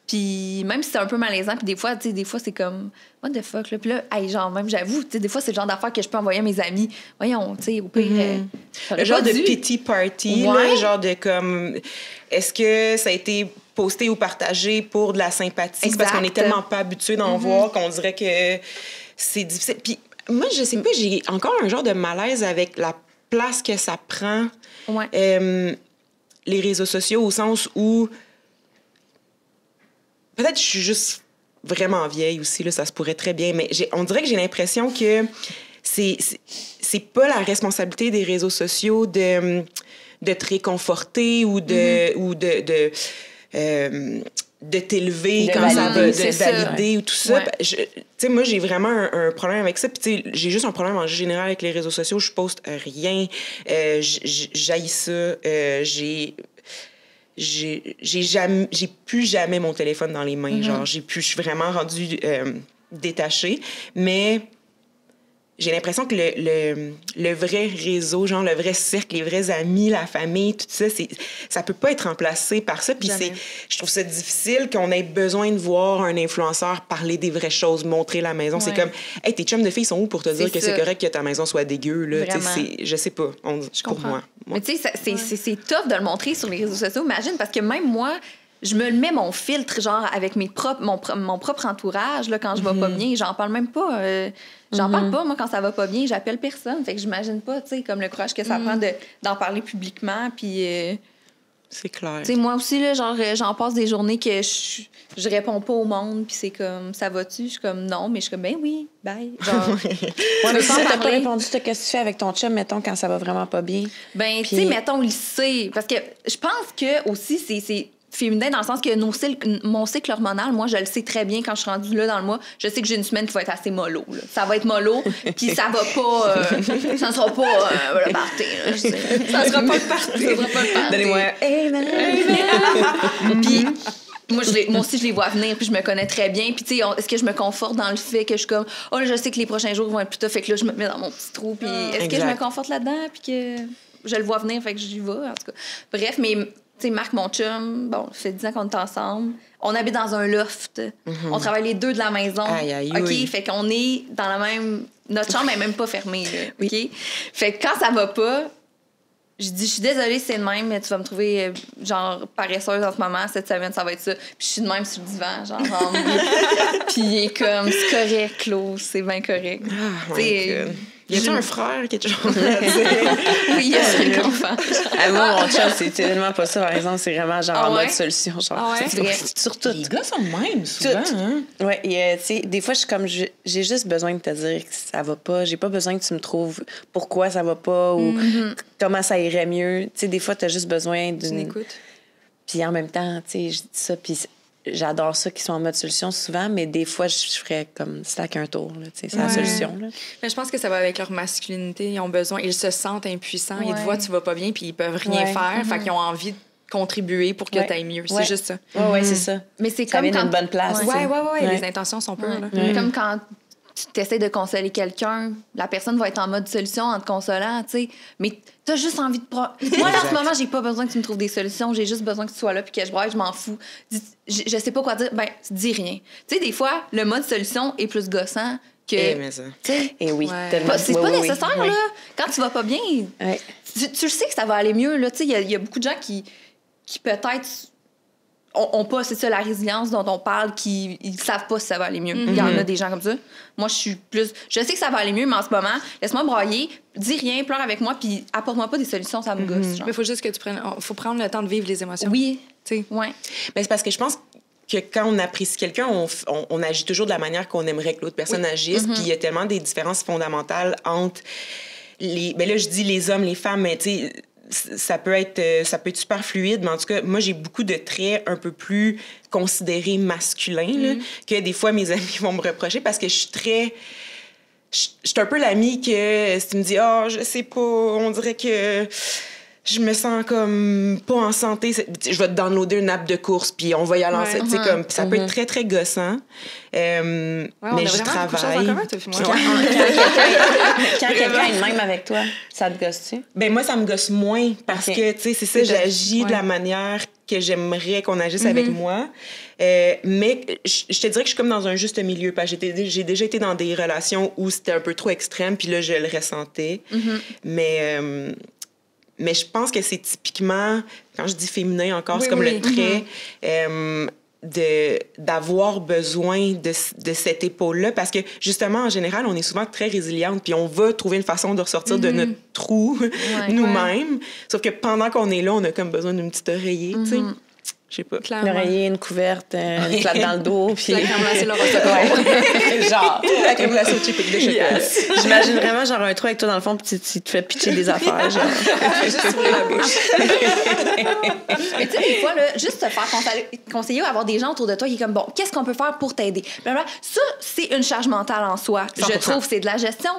Puis même si c'est un peu malaisant, puis des fois, c'est comme what the fuck, là. Puis là, hey, genre, même, j'avoue, tu sais, des fois, c'est le genre d'affaires que je peux envoyer à mes amis. Voyons, tu sais, au pire... le genre de pity party, là, genre de comme... Est-ce que ça a été posté ou partagé pour de la sympathie? Parce qu'on est tellement pas habitué d'en voir qu'on dirait que c'est difficile. Puis moi, je sais pas, j'ai encore un genre de malaise avec la place que ça prend, les réseaux sociaux, au sens où... Peut-être que je suis juste vraiment vieille aussi, là, ça se pourrait très bien, mais on dirait que j'ai l'impression que c'est pas la responsabilité des réseaux sociaux de te réconforter ou de t'élever quand ça va, de valider ou tout ça. Tu sais, moi, j'ai vraiment un problème avec ça. Puis, tu sais, j'ai juste un problème en général avec les réseaux sociaux. Je poste rien. J'haïs ça. J'ai plus jamais mon téléphone dans les mains. Genre, je suis vraiment rendue détachée. Mais j'ai l'impression que le vrai réseau, genre le vrai cercle, les vrais amis, la famille, tout ça, ça peut pas être remplacé par ça. Puis je trouve ça difficile qu'on ait besoin de voir un influenceur parler des vraies choses, montrer la maison. C'est comme, hey, tes chums de filles sont où pour te dire que c'est correct que ta maison soit dégueu, là? Je sais pas. Je comprends. Mais tu sais, c'est tough de le montrer sur les réseaux sociaux, imagine, parce que même moi, je me le mets mon filtre, genre, avec mon propre entourage, là, quand je vais pas bien. J'en parle même pas. J'en parle pas, moi, quand ça va pas bien. J'appelle personne. Fait que j'imagine pas, tu sais, comme le courage que ça prend d'en parler publiquement. Puis. C'est clair. Tu sais, moi aussi, là, genre, j'en passe des journées que je réponds pas au monde. Puis c'est comme, ça va-tu? Je suis comme, non. Mais je suis comme, ben oui, bye. Genre. Ouais, mais si t'as pas répondu, qu'est-ce que tu fais avec ton chum, mettons, quand ça va vraiment pas bien? Ben, tu sais, mettons, il sait. Parce que je pense que aussi, c'est féminin dans le sens que mon cycle hormonal, moi, je le sais très bien quand je suis rendue là dans le mois. Je sais que j'ai une semaine qui va être assez mollo. Là. Ça va être mollo, puis ça va pas... ça ne sera pas le party. Là, je sais. Ça sera pas le party. Ça sera pas le party. Donnez-moi Puis moi aussi, je les vois venir, puis je me connais très bien. Puis, tu sais, est-ce que je me conforte dans le fait que je suis comme, oh, là, je sais que les prochains jours vont être plus tough, fait que là, je me mets dans mon petit trou. Puis, est-ce que je me conforte là-dedans, puis que je le vois venir, fait que j'y vais, en tout cas. Bref, mais... Tu sais, Marc, mon chum, bon, ça fait 10 ans qu'on est ensemble. On habite dans un loft. On travaille les deux de la maison. OK? Fait qu'on est dans la même... Notre chambre est même pas fermée, là. OK? Fait que quand ça va pas, je dis, je suis désolée, c'est de même, mais tu vas me trouver, genre, paresseuse en ce moment. Cette semaine, ça va être ça. Puis je suis de même sur le divan, genre, puis il est comme, c'est correct, Claude, c'est bien correct. Y a-tu un frère qui est toujours Oui, il y a 5 enfants. Moi, mon chum, c'est tellement pas ça, par exemple. C'est vraiment genre en mode solution. Genre, c'est vrai. Surtout. Les gars sont même, souvent. Hein? Ouais, tu sais, des fois, je suis comme, j'ai juste besoin de te dire que ça va pas. J'ai pas besoin que tu me trouves pourquoi ça va pas ou comment ça irait mieux. Tu sais, des fois, t'as juste besoin d'une écoute. Puis en même temps, tu sais, je dis ça, puis j'adore ça qu'ils sont en mode solution souvent, mais des fois, je ferais comme slack un tour. Là, c'est la solution. Là. Mais je pense que ça va avec leur masculinité. Ils ont besoin, ils se sentent impuissants. Ils te voient, tu vas pas bien, puis ils peuvent rien faire. Fait qu'ils ont envie de contribuer pour que tu ailles mieux. C'est juste ça. Oui, c'est ça. Mais c'est ça comme vient d'une bonne place. Oui. Les intentions sont pures. Là. Comme quand tu essaies de consoler quelqu'un, la personne va être en mode solution en te consolant, tu sais. Mais t'as juste envie de... Moi, là, en ce moment, j'ai pas besoin que tu me trouves des solutions. J'ai juste besoin que tu sois là puis que je braille, je m'en fous. Je sais pas quoi dire. Ben, dis rien. Tu sais, des fois, le mode solution est plus gossant que... Et oui, tellement. C'est pas nécessaire, là. Quand tu vas pas bien, tu le sais que ça va aller mieux, là. Tu sais, il y a beaucoup de gens qui peut-être... ont pas, c'est ça, la résilience dont on parle, qui ils savent pas si ça va aller mieux. Il y en a des gens comme ça. Moi, je suis plus... Je sais que ça va aller mieux, mais en ce moment, laisse-moi brailler, dis rien, pleure avec moi, puis apporte-moi pas des solutions, ça me gosse. Mais il faut juste que tu prennes... faut prendre le temps de vivre les émotions. Oui. Tu sais. Ouais. Mais c'est parce que je pense que quand on apprécie quelqu'un, on agit toujours de la manière qu'on aimerait que l'autre personne agisse, puis il y a tellement des différences fondamentales entre les... Ben là, je dis les hommes, les femmes, mais tu sais... Ça peut être super fluide, mais en tout cas, moi, j'ai beaucoup de traits un peu plus considérés masculins, là, que des fois, mes amis vont me reprocher parce que je suis très... Je suis un peu l'amie que si tu me dis « Ah, je sais pas, on dirait que... » je me sens comme pas en santé. Je vais te downloader une app de course, puis on va y aller ensemble. Comme, ça peut être très, très gossant. Mais je travaille. Quand quelqu'un est de même avec toi, ça te gosse-tu? Ben moi, ça me gosse moins parce que, tu sais, c'est ça, j'agis de la manière que j'aimerais qu'on agisse avec moi. Mais je te dirais que je suis comme dans un juste milieu. Parce que j'ai déjà été dans des relations où c'était un peu trop extrême, puis là, je le ressentais. Mais je pense que c'est typiquement, quand je dis féminin encore, c'est comme le trait d'avoir besoin de cette épaule-là. Parce que, justement, en général, on est souvent très résiliente, puis on va trouver une façon de ressortir de notre trou nous-mêmes. Sauf que pendant qu'on est là, on a comme besoin d'une petite oreiller, tu sais. Je sais pas. Une oreiller, une couverte, une claque dans le dos. Puis... La crème glacée, le genre. La crème glacée au chipique de chocolat. J'imagine vraiment genre un trou avec toi dans le fond, puis tu te fais pitcher des affaires. Genre. Juste ouvrir la bouche. Mais tu sais, des fois, là, juste te faire conseiller ou avoir des gens autour de toi qui est comme, bon, qu'est-ce qu'on peut faire pour t'aider? Ça, c'est une charge mentale en soi. 100%. Je trouve c'est de la gestion.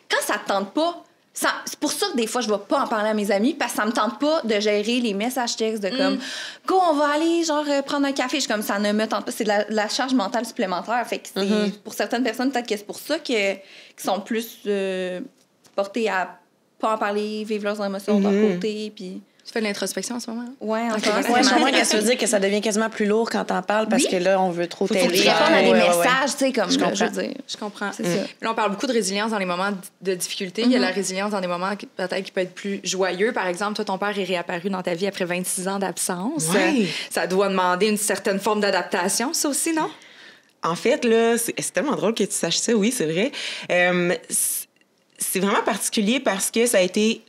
Quand ça te tente pas, c'est pour ça que des fois, je vais pas en parler à mes amis parce que ça me tente pas de gérer les messages textes de comme go, on va aller genre prendre un café. Je suis comme ça ne me tente pas. C'est de la charge mentale supplémentaire. Fait que pour certaines personnes, peut-être que c'est pour ça qu'ils sont plus portées à pas en parler, vivre leurs émotions de leur côté. Puis... Tu fais de l'introspection en ce moment? Ouais, en Ouais, je comprends qu'elle se veut dire que ça devient quasiment plus lourd quand t'en parles parce que là, on veut trop Faut t'aider. que tu répondes à des messages, tu sais, comme Je là, comprends. je veux dire. Je comprends. C'est ça. Là, on parle beaucoup de résilience dans les moments de difficulté. Il y a la résilience dans des moments peut-être qui peut être plus joyeux. Par exemple, toi, ton père est réapparu dans ta vie après 26 ans d'absence. Ouais. Ça doit demander une certaine forme d'adaptation, ça aussi, non? En fait, là, c'est tellement drôle que tu saches ça, oui, c'est vrai. C'est vraiment particulier parce que ça a été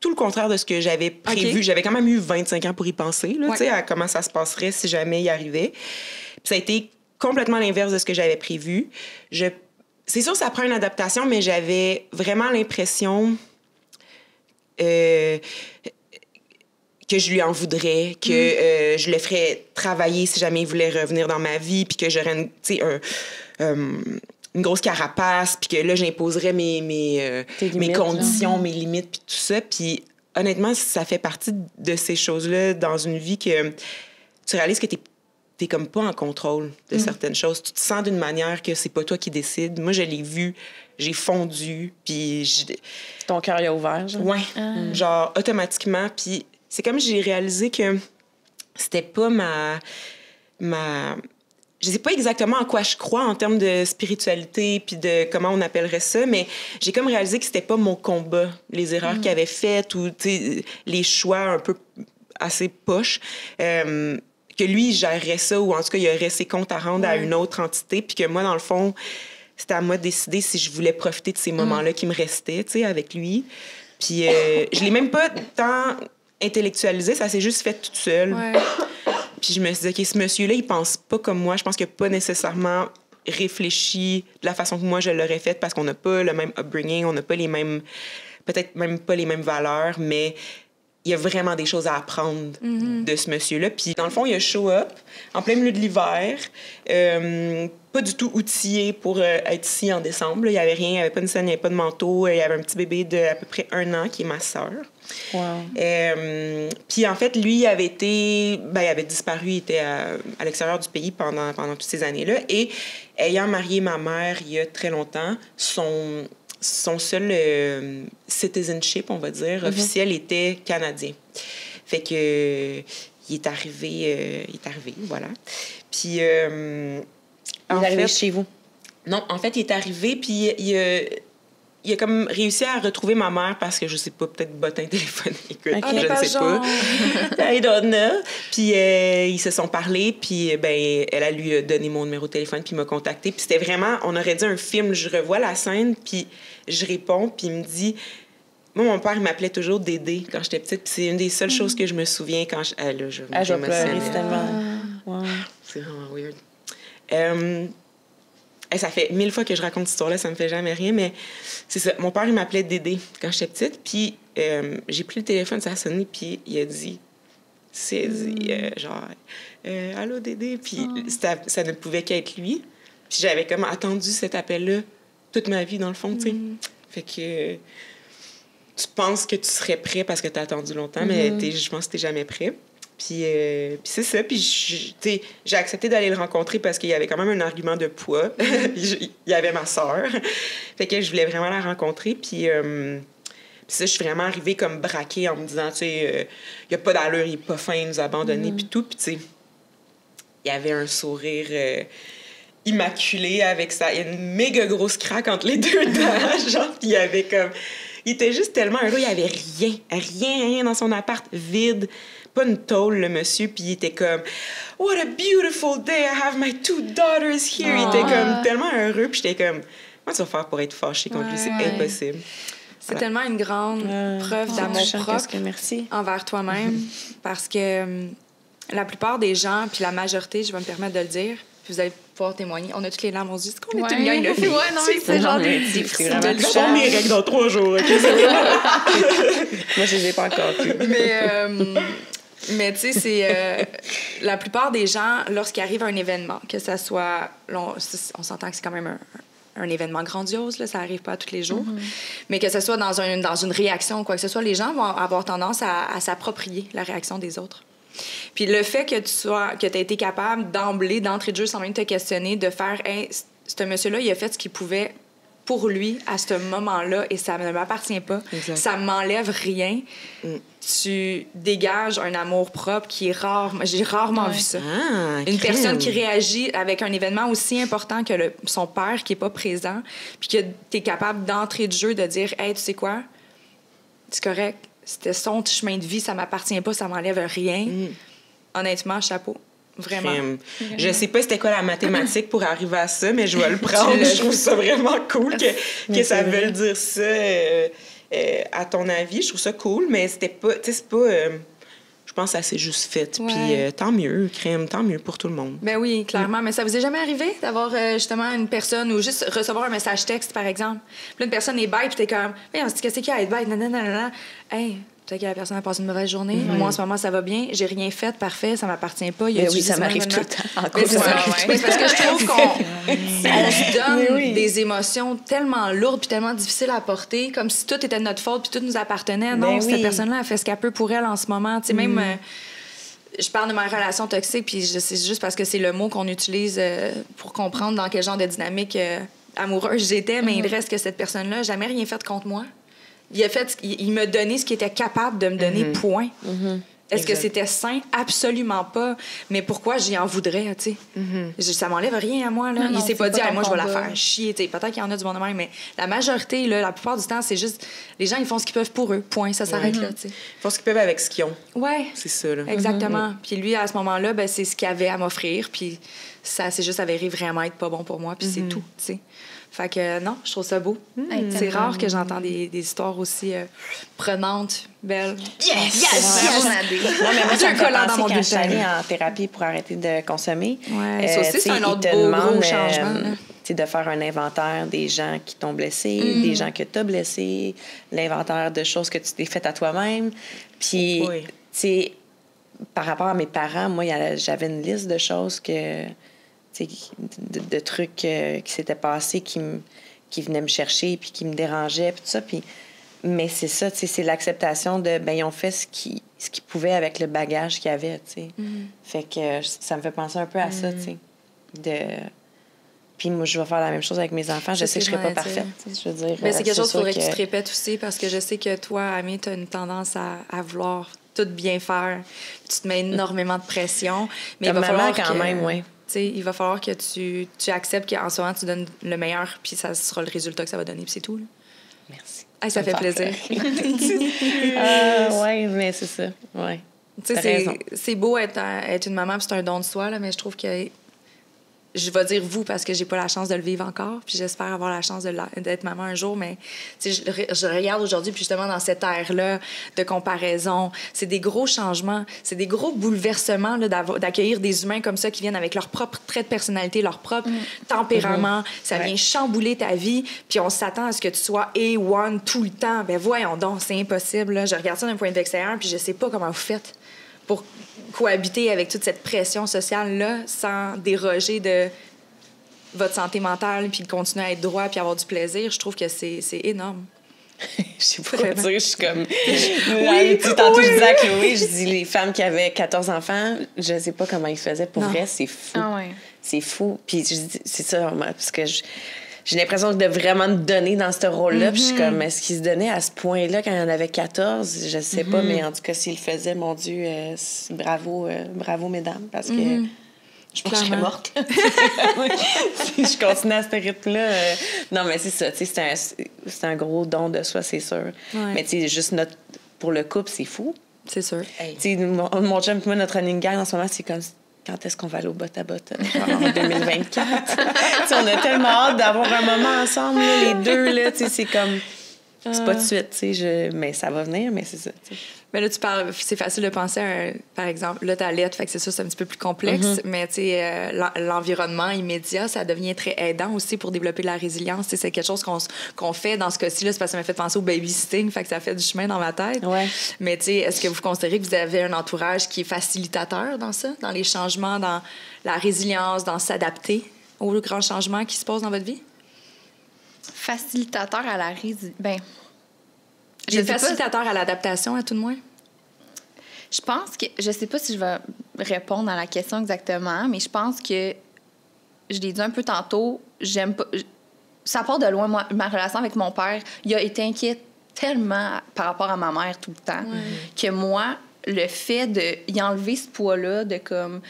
tout le contraire de ce que j'avais prévu. Okay. J'avais quand même eu 25 ans pour y penser, là, Ouais. tu sais, à comment ça se passerait si jamais il arrivait. Puis ça a été complètement l'inverse de ce que j'avais prévu. C'est sûr, ça prend une adaptation, mais j'avais vraiment l'impression que je lui en voudrais, que je le ferais travailler si jamais il voulait revenir dans ma vie, puis que j'aurais une grosse carapace, puis que là, j'imposerais mes limites, conditions, mes limites, puis tout ça. Puis honnêtement, ça fait partie de ces choses-là dans une vie que tu réalises que t'es comme pas en contrôle de certaines choses. Tu te sens d'une manière que c'est pas toi qui décides. Moi, je l'ai vu, j'ai fondu, puis... Ton cœur il a ouvert, genre. Ouais, genre automatiquement. Puis c'est comme j'ai réalisé que c'était pas ma... Je sais pas exactement en quoi je crois en termes de spiritualité puis de comment on appellerait ça, mais j'ai comme réalisé que c'était pas mon combat, les erreurs qu'il avait faites ou les choix un peu assez poches. Que lui, il gérerait ça ou en tout cas, il aurait ses comptes à rendre à une autre entité puis que moi, dans le fond, c'était à moi de décider si je voulais profiter de ces moments-là qui me restaient, tu sais, avec lui. Puis je l'ai même pas tant intellectualisé, ça s'est juste fait toute seule. Ouais. Puis je me suis dit, OK, ce monsieur-là, il pense pas comme moi. Je pense qu'il n'a pas nécessairement réfléchi de la façon que moi, je l'aurais faite parce qu'on n'a pas le même upbringing, on n'a pas les mêmes... Peut-être même pas les mêmes valeurs, mais il y a vraiment des choses à apprendre de ce monsieur-là. Puis dans le fond, il a show up en plein milieu de l'hiver, pas du tout outillé pour être ici en décembre. Là. Il n'y avait rien, il n'y avait pas une scène, il n'y avait pas de manteau. Il y avait un petit bébé d'à peu près 1 an qui est ma sœur. Wow. Puis en fait, lui, il avait disparu, il était à l'extérieur du pays pendant toutes ces années-là. Et ayant marié ma mère il y a très longtemps, son seul citizenship, on va dire, officiel était canadien. Fait que il est arrivé, voilà. Puis Il est arrivé chez vous. non, en fait, il est arrivé, puis il a comme réussi à retrouver ma mère parce que, je sais pas, peut-être bottin téléphonique. Écoute, Okay. je ne sais pas. I don't know. Puis ils se sont parlé, puis elle lui a donné mon numéro de téléphone, puis il m'a contacté. Puis c'était vraiment, on aurait dit un film. Je revois la scène, puis je réponds, puis il me dit... Moi, mon père, il m'appelait toujours Dédé quand j'étais petite, puis c'est une des seules choses que je me souviens quand je... là, je vais pleurer, c'est tellement... Wow. C'est vraiment weird. Ça fait 1000 fois que je raconte cette histoire-là, ça me fait jamais rien, mais c'est ça. Mon père, il m'appelait Dédé quand j'étais petite, puis j'ai pris le téléphone, ça a sonné, puis il a dit... Allô, Dédé? Puis ça ne pouvait qu'être lui. Puis j'avais comme attendu cet appel-là toute ma vie, dans le fond, tu sais. Fait que tu penses que tu serais prêt parce que tu as attendu longtemps, mais je pense que tu n'es jamais prêt. Puis c'est ça. Puis j'ai accepté d'aller le rencontrer parce qu'il y avait quand même un argument de poids. Il y avait ma sœur. Fait que je voulais vraiment la rencontrer. Puis ça, je suis vraiment arrivée comme braquée en me disant, tu sais, il n'y a pas d'allure, il n'est pas fin, il nous a abandonnés, puis tout. Puis tu sais, il y avait un sourire immaculé avec ça. Il y a une méga grosse craque entre les deux dents, genre, puis il y avait comme... Il était juste tellement heureux, il n'y avait rien dans son appart, vide. Pas une tôle, le monsieur, puis il était comme « What a beautiful day, I have my 2 daughters here! » Il était comme tellement heureux, puis j'étais comme « Comment tu vas faire pour être fâchée contre lui? C'est impossible. » C'est tellement une grande preuve d'amour propre Merci. envers toi-même, parce que la plupart des gens, puis la majorité, je vais me permettre de le dire, puis vous allez pouvoir pouvoir témoigner. On a toutes les larmes aux yeux. C'est qu'on est Ouais. toute gang de filles. Ouais, non, mais c'est genre des c'est vraiment J'attends mes règles dans 3 jours, OK? Moi, je les ai pas encore pu. Mais tu sais, c'est la plupart des gens, lorsqu'il arrive un événement, que ça soit... On s'entend que c'est quand même un événement grandiose, là, ça arrive pas tous les jours, mais que ce soit dans une réaction ou quoi que ce soit, les gens vont avoir tendance à s'approprier la réaction des autres. Puis le fait que tu aies été capable d'entrée de jeu, sans même te questionner, de faire « Hey, ce monsieur-là, il a fait ce qu'il pouvait pour lui à ce moment-là et ça ne m'appartient pas. Exact. Ça m'enlève rien. Tu dégages un amour propre qui est rare. J'ai rarement vu ça. Une personne qui réagit avec un événement aussi important que son père qui n'est pas présent, puis que tu es capable d'entrée de jeu de dire « Hey, tu sais quoi? C'est correct. C'était son chemin de vie, ça m'appartient pas, ça m'enlève rien. » Honnêtement, chapeau. Vraiment. Je sais pas c'était quoi la mathématique pour arriver à ça, mais je vais le prendre. Je trouve ça vraiment cool que ça veuille dire ça à ton avis. Je trouve ça cool, mais c'était pas... Tu sais, c'est pas... je pense que ça s'est juste fait. Ouais. Puis tant mieux, tant mieux pour tout le monde. Ben oui, clairement. Mais ça vous est jamais arrivé d'avoir justement une personne ou juste recevoir un message texte, par exemple? Puis là, une personne est bête, puis t'es comme... Mais on se dit, qu'est-ce qu'il y a à être bête? Nanana. Hey, peut-être que la personne a passé une mauvaise journée. Moi, en ce moment, ça va bien. J'ai rien fait, parfait, ça m'appartient pas. Mais oui, ça m'arrive tout le temps. Mais c'est ça. Mais c'est parce que je trouve qu'on se donne des émotions tellement lourdes puis tellement difficiles à porter, comme si tout était de notre faute puis tout nous appartenait. Non, cette personne-là a fait ce qu'elle peut pour elle en ce moment. Tu sais, même... je parle de ma relation toxique, puis c'est juste parce que c'est le mot qu'on utilise pour comprendre dans quel genre de dynamique amoureuse j'étais, mais il reste que cette personne-là n'a jamais rien fait contre moi. Il m'a donné ce qu'il était capable de me donner, point. Est-ce que c'était sain? Absolument pas. Mais pourquoi j'y en voudrais, tu sais? Ça m'enlève rien à moi, là. Non, il s'est pas dit, ton moi, je vais la combat. faire chier, tu sais. Peut-être qu'il y en a du bon de même, mais la majorité, là, la plupart du temps, c'est juste... Les gens, ils font ce qu'ils peuvent pour eux, point. Ça s'arrête là, tu sais. Ils font ce qu'ils peuvent avec ce qu'ils ont. Ouais. C'est ça, là. Exactement. Puis lui, à ce moment-là, ben, c'est ce qu'il avait à m'offrir. Puis ça s'est juste avéré vraiment être pas bon pour moi. Puis c'est tout, tu sais. Fait que non, je trouve ça beau. C'est rare que j'entends des histoires aussi prenantes, belles. Yes! Non, mais moi, J'ai ça un me fait collant dans penser mon quand je suis bulletin. allée en thérapie pour arrêter de consommer. Ouais, ça aussi, c'est un ils autre te beau, demandent, gros changement, là. tu sais, de faire un inventaire des gens qui t'ont blessé, des gens que t'as blessé, l'inventaire de choses que tu t'es faites à toi-même. Puis, Oui. tu sais, par rapport à mes parents, moi, j'avais une liste de choses que... tu sais, de trucs qui s'étaient passés qui venaient me chercher puis qui me dérangeaient puis tout ça. Mais c'est ça, tu sais, c'est l'acceptation de... ben ils ont fait ce qu'ils pouvaient avec le bagage qu'ils avaient, tu sais. Fait que ça me fait penser un peu à ça, tu sais. Puis moi, je vais faire la même chose avec mes enfants. Je sais que je serai pas parfaite, tu sais, je veux dire. Mais c'est quelque chose qu'il faudrait sûr que tu te répètes aussi, parce que je sais que toi, Amé, tu as une tendance à vouloir tout bien faire. Tu te mets énormément de pression. Mais Comme il va maman, falloir quand même, oui. Il va falloir que tu acceptes qu'en ce moment, tu donnes le meilleur, puis ça sera le résultat que ça va donner, puis c'est tout. Là. Merci. Ah, ça fait plaisir. Oui, mais c'est ça, oui. Tu sais, c'est beau être une maman, puis c'est un don de soi, là, mais je trouve que... Je vais dire vous parce que j'ai pas la chance de le vivre encore, puis j'espère avoir la chance d'être maman un jour, mais je regarde aujourd'hui, puis justement dans cette ère-là de comparaison, c'est des gros changements, c'est des gros bouleversements là, d'accueillir des humains comme ça qui viennent avec leur propre trait de personnalité, leur propre tempérament, ça vient chambouler ta vie, puis on s'attend à ce que tu sois A1 tout le temps. Ben voyons donc, c'est impossible. Là. Je regarde ça d'un point de vue extérieur, puis je sais pas comment vous faites pour cohabiter avec toute cette pression sociale-là sans déroger de votre santé mentale puis de continuer à être droit puis avoir du plaisir. Je trouve que c'est énorme. Je sais pas quoi dire, je suis comme... Tantôt, je disais à Chloé, je dis les femmes qui avaient 14 enfants, je sais pas comment ils faisaient. Pour vrai, c'est fou. Ah ouais. C'est fou. Puis je dis, c'est ça, parce que j'ai l'impression de vraiment me donner dans ce rôle-là. Puis je suis comme, est-ce qu'il se donnait à ce point-là quand il y en avait 14? Je sais pas, mais en tout cas, s'il le faisait, mon Dieu, bravo, mesdames, parce que je pense que je serais morte. Si je continuais à ce rythme-là. Non, mais c'est ça, tu sais, c'est un gros don de soi, c'est sûr. Ouais. Mais tu sais, juste pour le couple, c'est fou. C'est sûr. Tu sais, mon chum et moi, notre running gang en ce moment, c'est comme... Quand est-ce qu'on va aller au botte à botte? Genre en 2024. On a tellement hâte d'avoir un moment ensemble, là, les deux. Là, c'est comme... C'est pas de suite, tu sais, mais ça va venir, mais c'est ça, tu sais. Mais là, tu parles, c'est facile de penser à, par exemple, là, t'allaites, fait que c'est ça, c'est un petit peu plus complexe, mais tu sais, l'environnement immédiat, ça devient très aidant aussi pour développer de la résilience. C'est quelque chose qu'on fait dans ce cas-ci, là, c'est parce que ça m'a fait penser au babysitting, fait que ça fait du chemin dans ma tête. Ouais. Mais tu sais, est-ce que vous considérez que vous avez un entourage qui est facilitateur dans ça, dans les changements, dans la résilience, dans s'adapter aux grands changements qui se passent dans votre vie? Facilitateur à la résilience. Ben, Je sais facilitateur à l'adaptation, à tout de moins? Je pense que... Je sais pas si je vais répondre à la question exactement, mais je pense que... Je l'ai dit un peu tantôt, j'aime pas... Ça part de loin, ma relation avec mon père. Il a été inquiet tellement par rapport à ma mère tout le temps que moi, le fait d'y enlever ce poids-là, de comme...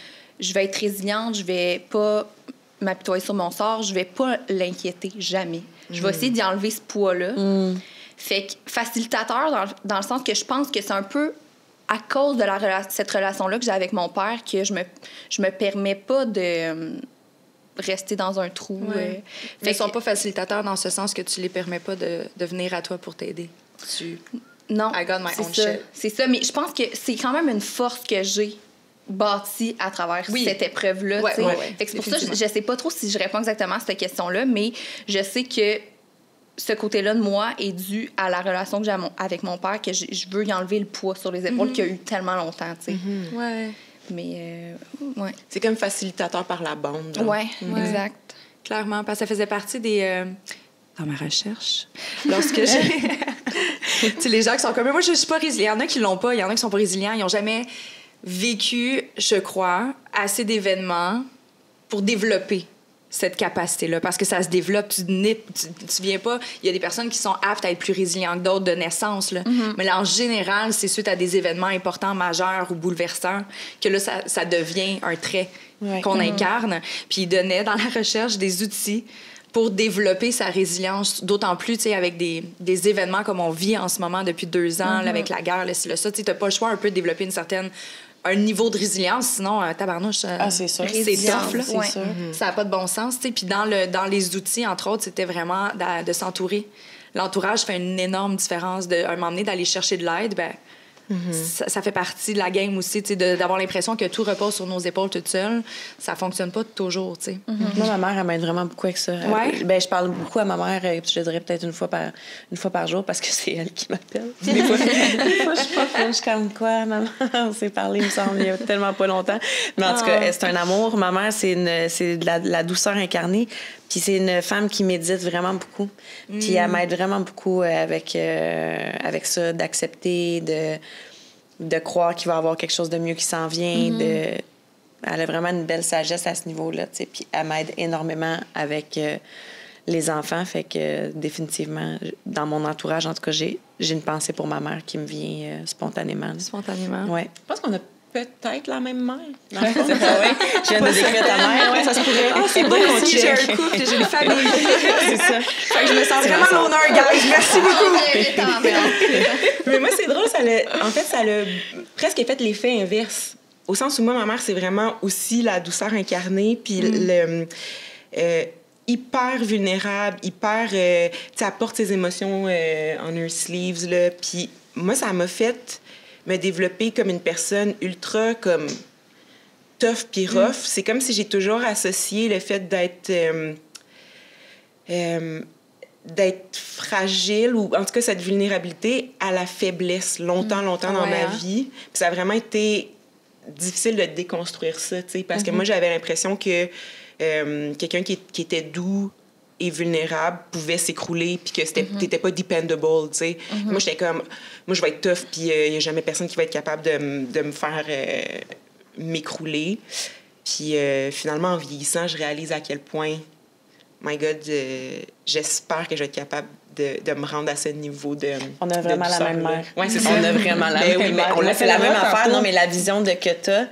Je vais être résiliente, je vais pas m'apitoyer sur mon sort, je vais pas l'inquiéter, jamais. Je vais essayer d'y enlever ce poids-là. Fait que facilitateur, dans le sens que je pense que c'est un peu à cause de cette relation-là que j'ai avec mon père que je me permets pas de rester dans un trou. Mais ils ne sont pas facilitateurs dans ce sens que tu les permets pas de venir à toi pour t'aider. Non, I got my own ça. shit. C'est ça, mais je pense que c'est quand même une force que j'ai bâtie à travers cette épreuve-là. Fait que c'est pour ça que je sais pas trop si je réponds exactement à cette question-là, mais je sais que ce côté-là de moi est dû à la relation que j'ai avec mon père, que je veux y enlever le poids sur les épaules qu'il y a eu tellement longtemps, tu sais. Mais, C'est comme facilitateur par la bande. Exact. Clairement, parce que ça faisait partie des... dans ma recherche, lorsque j'ai... tu sais, les gens qui sont comme... Moi, je suis pas résiliente. Il y en a qui l'ont pas, il y en a qui sont pas résilients. Ils n'ont jamais vécu, je crois, assez d'événements pour développer cette capacité-là, parce que ça se développe. Tu viens pas... Il y a des personnes qui sont aptes à être plus résilientes que d'autres de naissance, là. Mais là, en général, c'est suite à des événements importants, majeurs ou bouleversants, que là, ça devient un trait qu'on incarne. Puis il donnait dans la recherche des outils pour développer sa résilience, d'autant plus, tu sais, avec des événements comme on vit en ce moment depuis 2 ans, là, avec la guerre, là, ça, tu n'as pas le choix un peu de développer un niveau de résilience, sinon, tabarnouche, c'est sûr. C'est tough, là. C'est sûr. Ça n'a pas de bon sens, tu sais. Puis dans les outils, entre autres, c'était vraiment de s'entourer. L'entourage fait une énorme différence. À un moment donné, d'aller chercher de l'aide, ben ça fait partie de la game aussi, tu sais, d'avoir l'impression que tout repose sur nos épaules toute seule. Ça fonctionne pas toujours, tu sais. Moi, ma mère, elle m'aide vraiment beaucoup avec ça. Je parle beaucoup à ma mère, je dirais peut-être une fois par jour, parce que c'est elle qui m'appelle. Des fois, je suis pas folle, je suis comme quoi, maman, on s'est parlé, il me semble, il y a tellement pas longtemps. Mais en tout cas, c'est un amour. Ma mère, c'est de la douceur incarnée. Puis c'est une femme qui médite vraiment beaucoup. Puis elle m'aide vraiment beaucoup avec ça, d'accepter, de croire qu'il va y avoir quelque chose de mieux qui s'en vient. Elle a vraiment une belle sagesse à ce niveau-là. T'sais. Puis elle m'aide énormément avec les enfants. Fait que définitivement, dans mon entourage, en tout cas, j'ai une pensée pour ma mère qui me vient spontanément. Spontanément? Oui. Je pense qu'on a peut-être la même mère. Je viens de décrire ta mère. Ouais, ça se pourrait. C'est beau aussi, j'ai un couple, j'ai une famille. C'est ça. Fait que je me sens vraiment à l'honneur, guys. Merci beaucoup. Mais moi, c'est drôle, en fait, ça l'a presque fait l'effet inverse. Au sens où moi, ma mère, c'est vraiment aussi la douceur incarnée, puis hyper vulnérable, hyper... tu sais, elle porte ses émotions on her sleeves, là. Puis moi, ça m'a fait me développer comme une personne ultra, comme, tough puis rough. C'est comme si j'ai toujours associé le fait d'être fragile, ou en tout cas cette vulnérabilité, à la faiblesse longtemps dans ma vie. Puis ça a vraiment été difficile de déconstruire ça, tu sais, parce que moi, j'avais l'impression que quelqu'un qui était doux et vulnérable pouvait s'écrouler, puis que t'étais pas dependable, tu sais. Moi, j'étais comme... Moi, je vais être tough, puis il n'y a jamais personne qui va être capable de me faire m'écrouler. Puis finalement, en vieillissant, je réalise à quel point, my God, j'espère que je vais être capable de me rendre à ce niveau de... On a vraiment la même mère. Oui, c'est ça. On a vraiment la même mère. On a fait la même affaire. Non, mais la vision que t'as...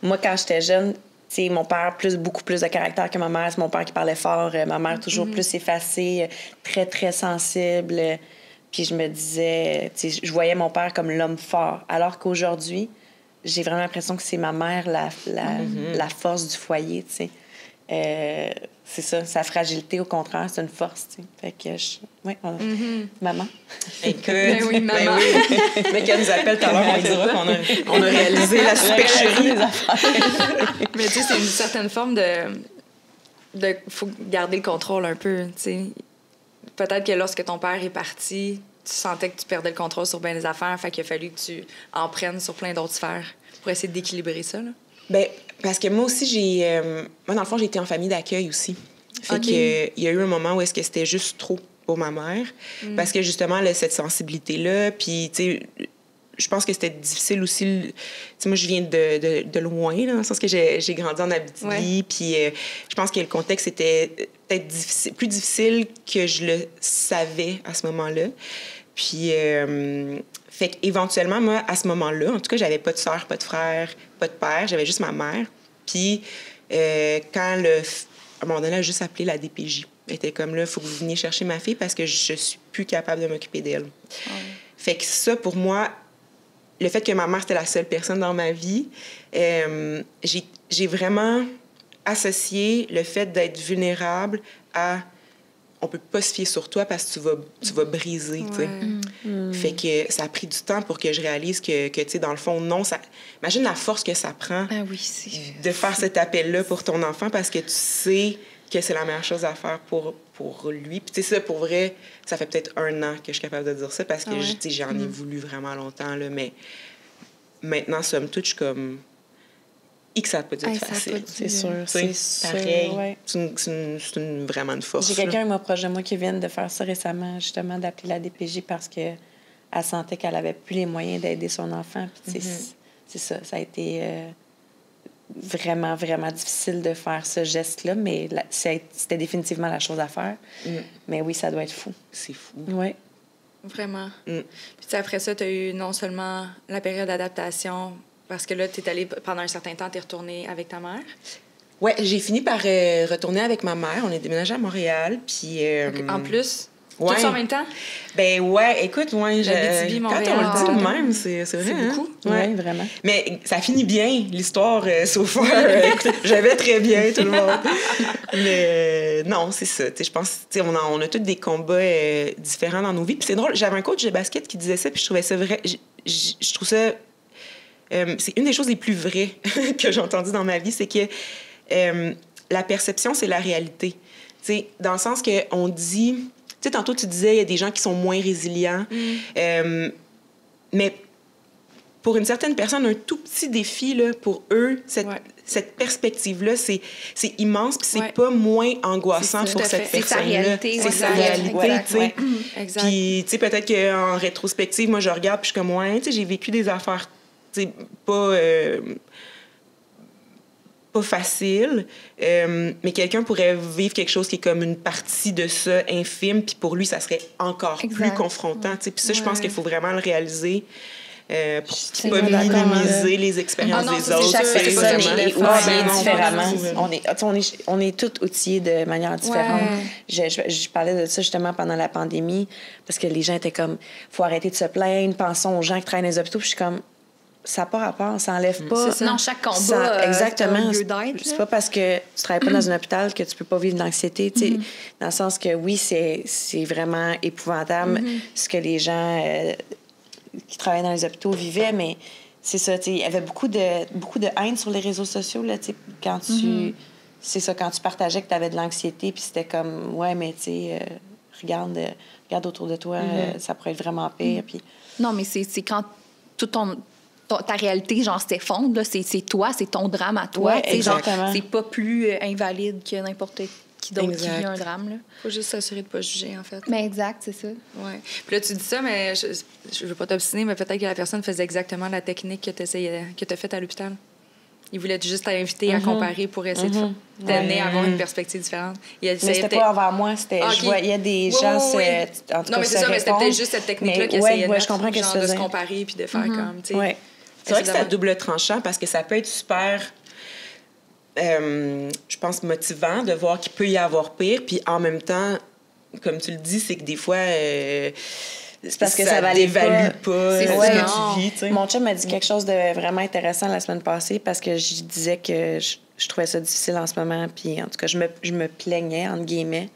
Moi, quand j'étais jeune... T'sais, mon père, beaucoup plus de caractère que ma mère. C'est mon père qui parlait fort. Ma mère, toujours plus effacée, très, très sensible. Puis je me disais... Je voyais mon père comme l'homme fort. Alors qu'aujourd'hui, j'ai vraiment l'impression que c'est ma mère, la force du foyer, t'sais. c'est ça, sa fragilité, au contraire, c'est une force, tu sais. Fait que, maman. Écoute, oui, maman. Le mec, elle nous appelle tout à l'heure, on lui dira qu'on a réalisé la supercherie. Mais tu sais, c'est une certaine forme de faut garder le contrôle un peu, tu sais. Peut-être que lorsque ton père est parti, tu sentais que tu perdais le contrôle sur bien des affaires, fait qu'il a fallu que tu en prennes sur plein d'autres sphères pour essayer d'équilibrer ça, là. Bien, parce que moi aussi, moi, dans le fond, j'ai été en famille d'accueil aussi. Fait que, il y a eu un moment où est-ce que c'était juste trop pour ma mère. Parce que, justement, elle a cette sensibilité-là. Puis, tu sais, je pense que c'était difficile aussi. Tu sais, moi, je viens de loin, là, dans le sens que j'ai grandi en Abitibi. Ouais. Puis, je pense que le contexte était peut-être plus difficile que je le savais à ce moment-là. Puis, fait qu'éventuellement, moi, à ce moment-là, en tout cas, j'avais pas de sœur, pas de frère, pas de père, j'avais juste ma mère. Puis, quand à un moment donné, elle a juste appelé la DPJ. Elle était comme là, il faut que vous veniez chercher ma fille parce que je suis plus capable de m'occuper d'elle. Fait que ça, pour moi, le fait que ma mère, c'était la seule personne dans ma vie, j'ai vraiment associé le fait d'être vulnérable à on peut pas se fier sur toi parce que tu vas briser, tu sais. Fait que ça a pris du temps pour que je réalise que tu sais, dans le fond, non, ça... Imagine la force que ça prend de faire cet appel-là pour ton enfant parce que tu sais que c'est la meilleure chose à faire pour lui. Puis tu sais, ça, pour vrai, ça fait peut-être 1 an que je suis capable de dire ça parce que, tu sais, j'en ai voulu vraiment longtemps, là, mais maintenant, somme toute, je suis comme... que ça n'a pas dû être facile. C'est sûr, c'est pareil. sûr, ouais. C'est vraiment une force. J'ai quelqu'un moi, proche de moi qui vient de faire ça récemment, justement, d'appeler la DPJ parce qu'elle sentait qu'elle avait plus les moyens d'aider son enfant. Puis, c'est ça. Ça a été vraiment, vraiment difficile de faire ce geste-là, mais c'était définitivement la chose à faire. Mais oui, ça doit être fou. C'est fou. Oui. Vraiment. Puis après ça, tu as eu non seulement la période d'adaptation, parce que là, tu es allée pendant un certain temps, tu es retournée avec ta mère. Oui, j'ai fini par retourner avec ma mère. On est déménagé à Montréal. Puis, En plus, ouais. tout ça en même temps? Ben ouais, écoute, ouais, L'Abitibi, quand Montréal. on le dit de même, c'est vrai. C'est beaucoup. Ouais. Oui, vraiment. Mais ça finit bien, l'histoire, sauf j'avais très bien, tout le monde. Mais non, c'est ça. Je pense on a tous des combats différents dans nos vies. Puis c'est drôle, j'avais un coach de basket qui disait ça, puis je trouvais ça vrai. Je trouve ça... c'est une des choses les plus vraies que j'ai entendues dans ma vie, c'est que la perception, c'est la réalité. T'sais, dans le sens qu'on dit... Tu sais, tantôt, tu disais, il y a des gens qui sont moins résilients. Mais pour une certaine personne, un tout petit défi, là, pour eux, cette perspective-là, c'est immense, puis c'est pas moins angoissant pour cette personne-là. C'est sa réalité. C'est sa réalité, tu sais. Exact. Puis, tu sais, peut-être qu'en rétrospective, moi, je regarde, puis je suis comme, ouais, tu sais, j'ai vécu des affaires, tu sais, pas facile, mais quelqu'un pourrait vivre quelque chose qui est comme une partie de ça infime, puis pour lui, ça serait encore plus confrontant. Puis ça, je pense qu'il faut vraiment le réaliser pour pas minimiser les expériences des autres. Chaque personne est outillée différemment. différemment. On est toutes outillées de manière différente. Je parlais de ça justement pendant la pandémie, parce que les gens étaient comme, faut arrêter de se plaindre, pensons aux gens qui travaillent dans les hôpitaux, puis je suis comme... Ça n'a pas rapport, ça n'enlève pas. Non, chaque combat exactement. a lieu d'être. C'est pas parce que tu travailles pas dans un hôpital que tu peux pas vivre de l'anxiété. Dans le sens que oui, c'est vraiment épouvantable ce que les gens qui travaillent dans les hôpitaux vivaient, mais c'est ça. Il y avait beaucoup de haine sur les réseaux sociaux là, quand tu... C'est ça, quand tu partageais que tu avais de l'anxiété, puis c'était comme, ouais, mais tu sais, regarde autour de toi, ça pourrait être vraiment pire. Puis... Non, mais c'est quand tout ta réalité, genre, s'effondre, là, c'est toi, c'est ton drame à toi. Ouais, exactement. C'est pas plus invalide que n'importe qui d'autre qui vit un drame. Là. Faut juste s'assurer de pas juger, en fait. Mais exact, c'est ça. Ouais. Puis là, tu dis ça, mais je veux pas t'obstiner, mais peut-être que la personne faisait exactement la technique que tu as faite à l'hôpital. Il voulait juste t'inviter à comparer pour essayer de t'amener à avoir une perspective différente. Mais c'était pas envers moi, c'était... Je voyais des gens... En tout cas, non, mais c'est ça, mais c'était peut-être juste cette technique-là qui essayait de se comparer puis de faire comme... C'est vrai que c'est à double tranchant parce que ça peut être super, je pense, motivant de voir qu'il peut y avoir pire. Puis en même temps, comme tu le dis, c'est que des fois, c'est parce que ça dévalue pas ce que tu vis. T'sais. Mon chum m'a dit quelque chose de vraiment intéressant la semaine passée parce que je disais que je trouvais ça difficile en ce moment. Puis, en tout cas, je me plaignais, entre guillemets.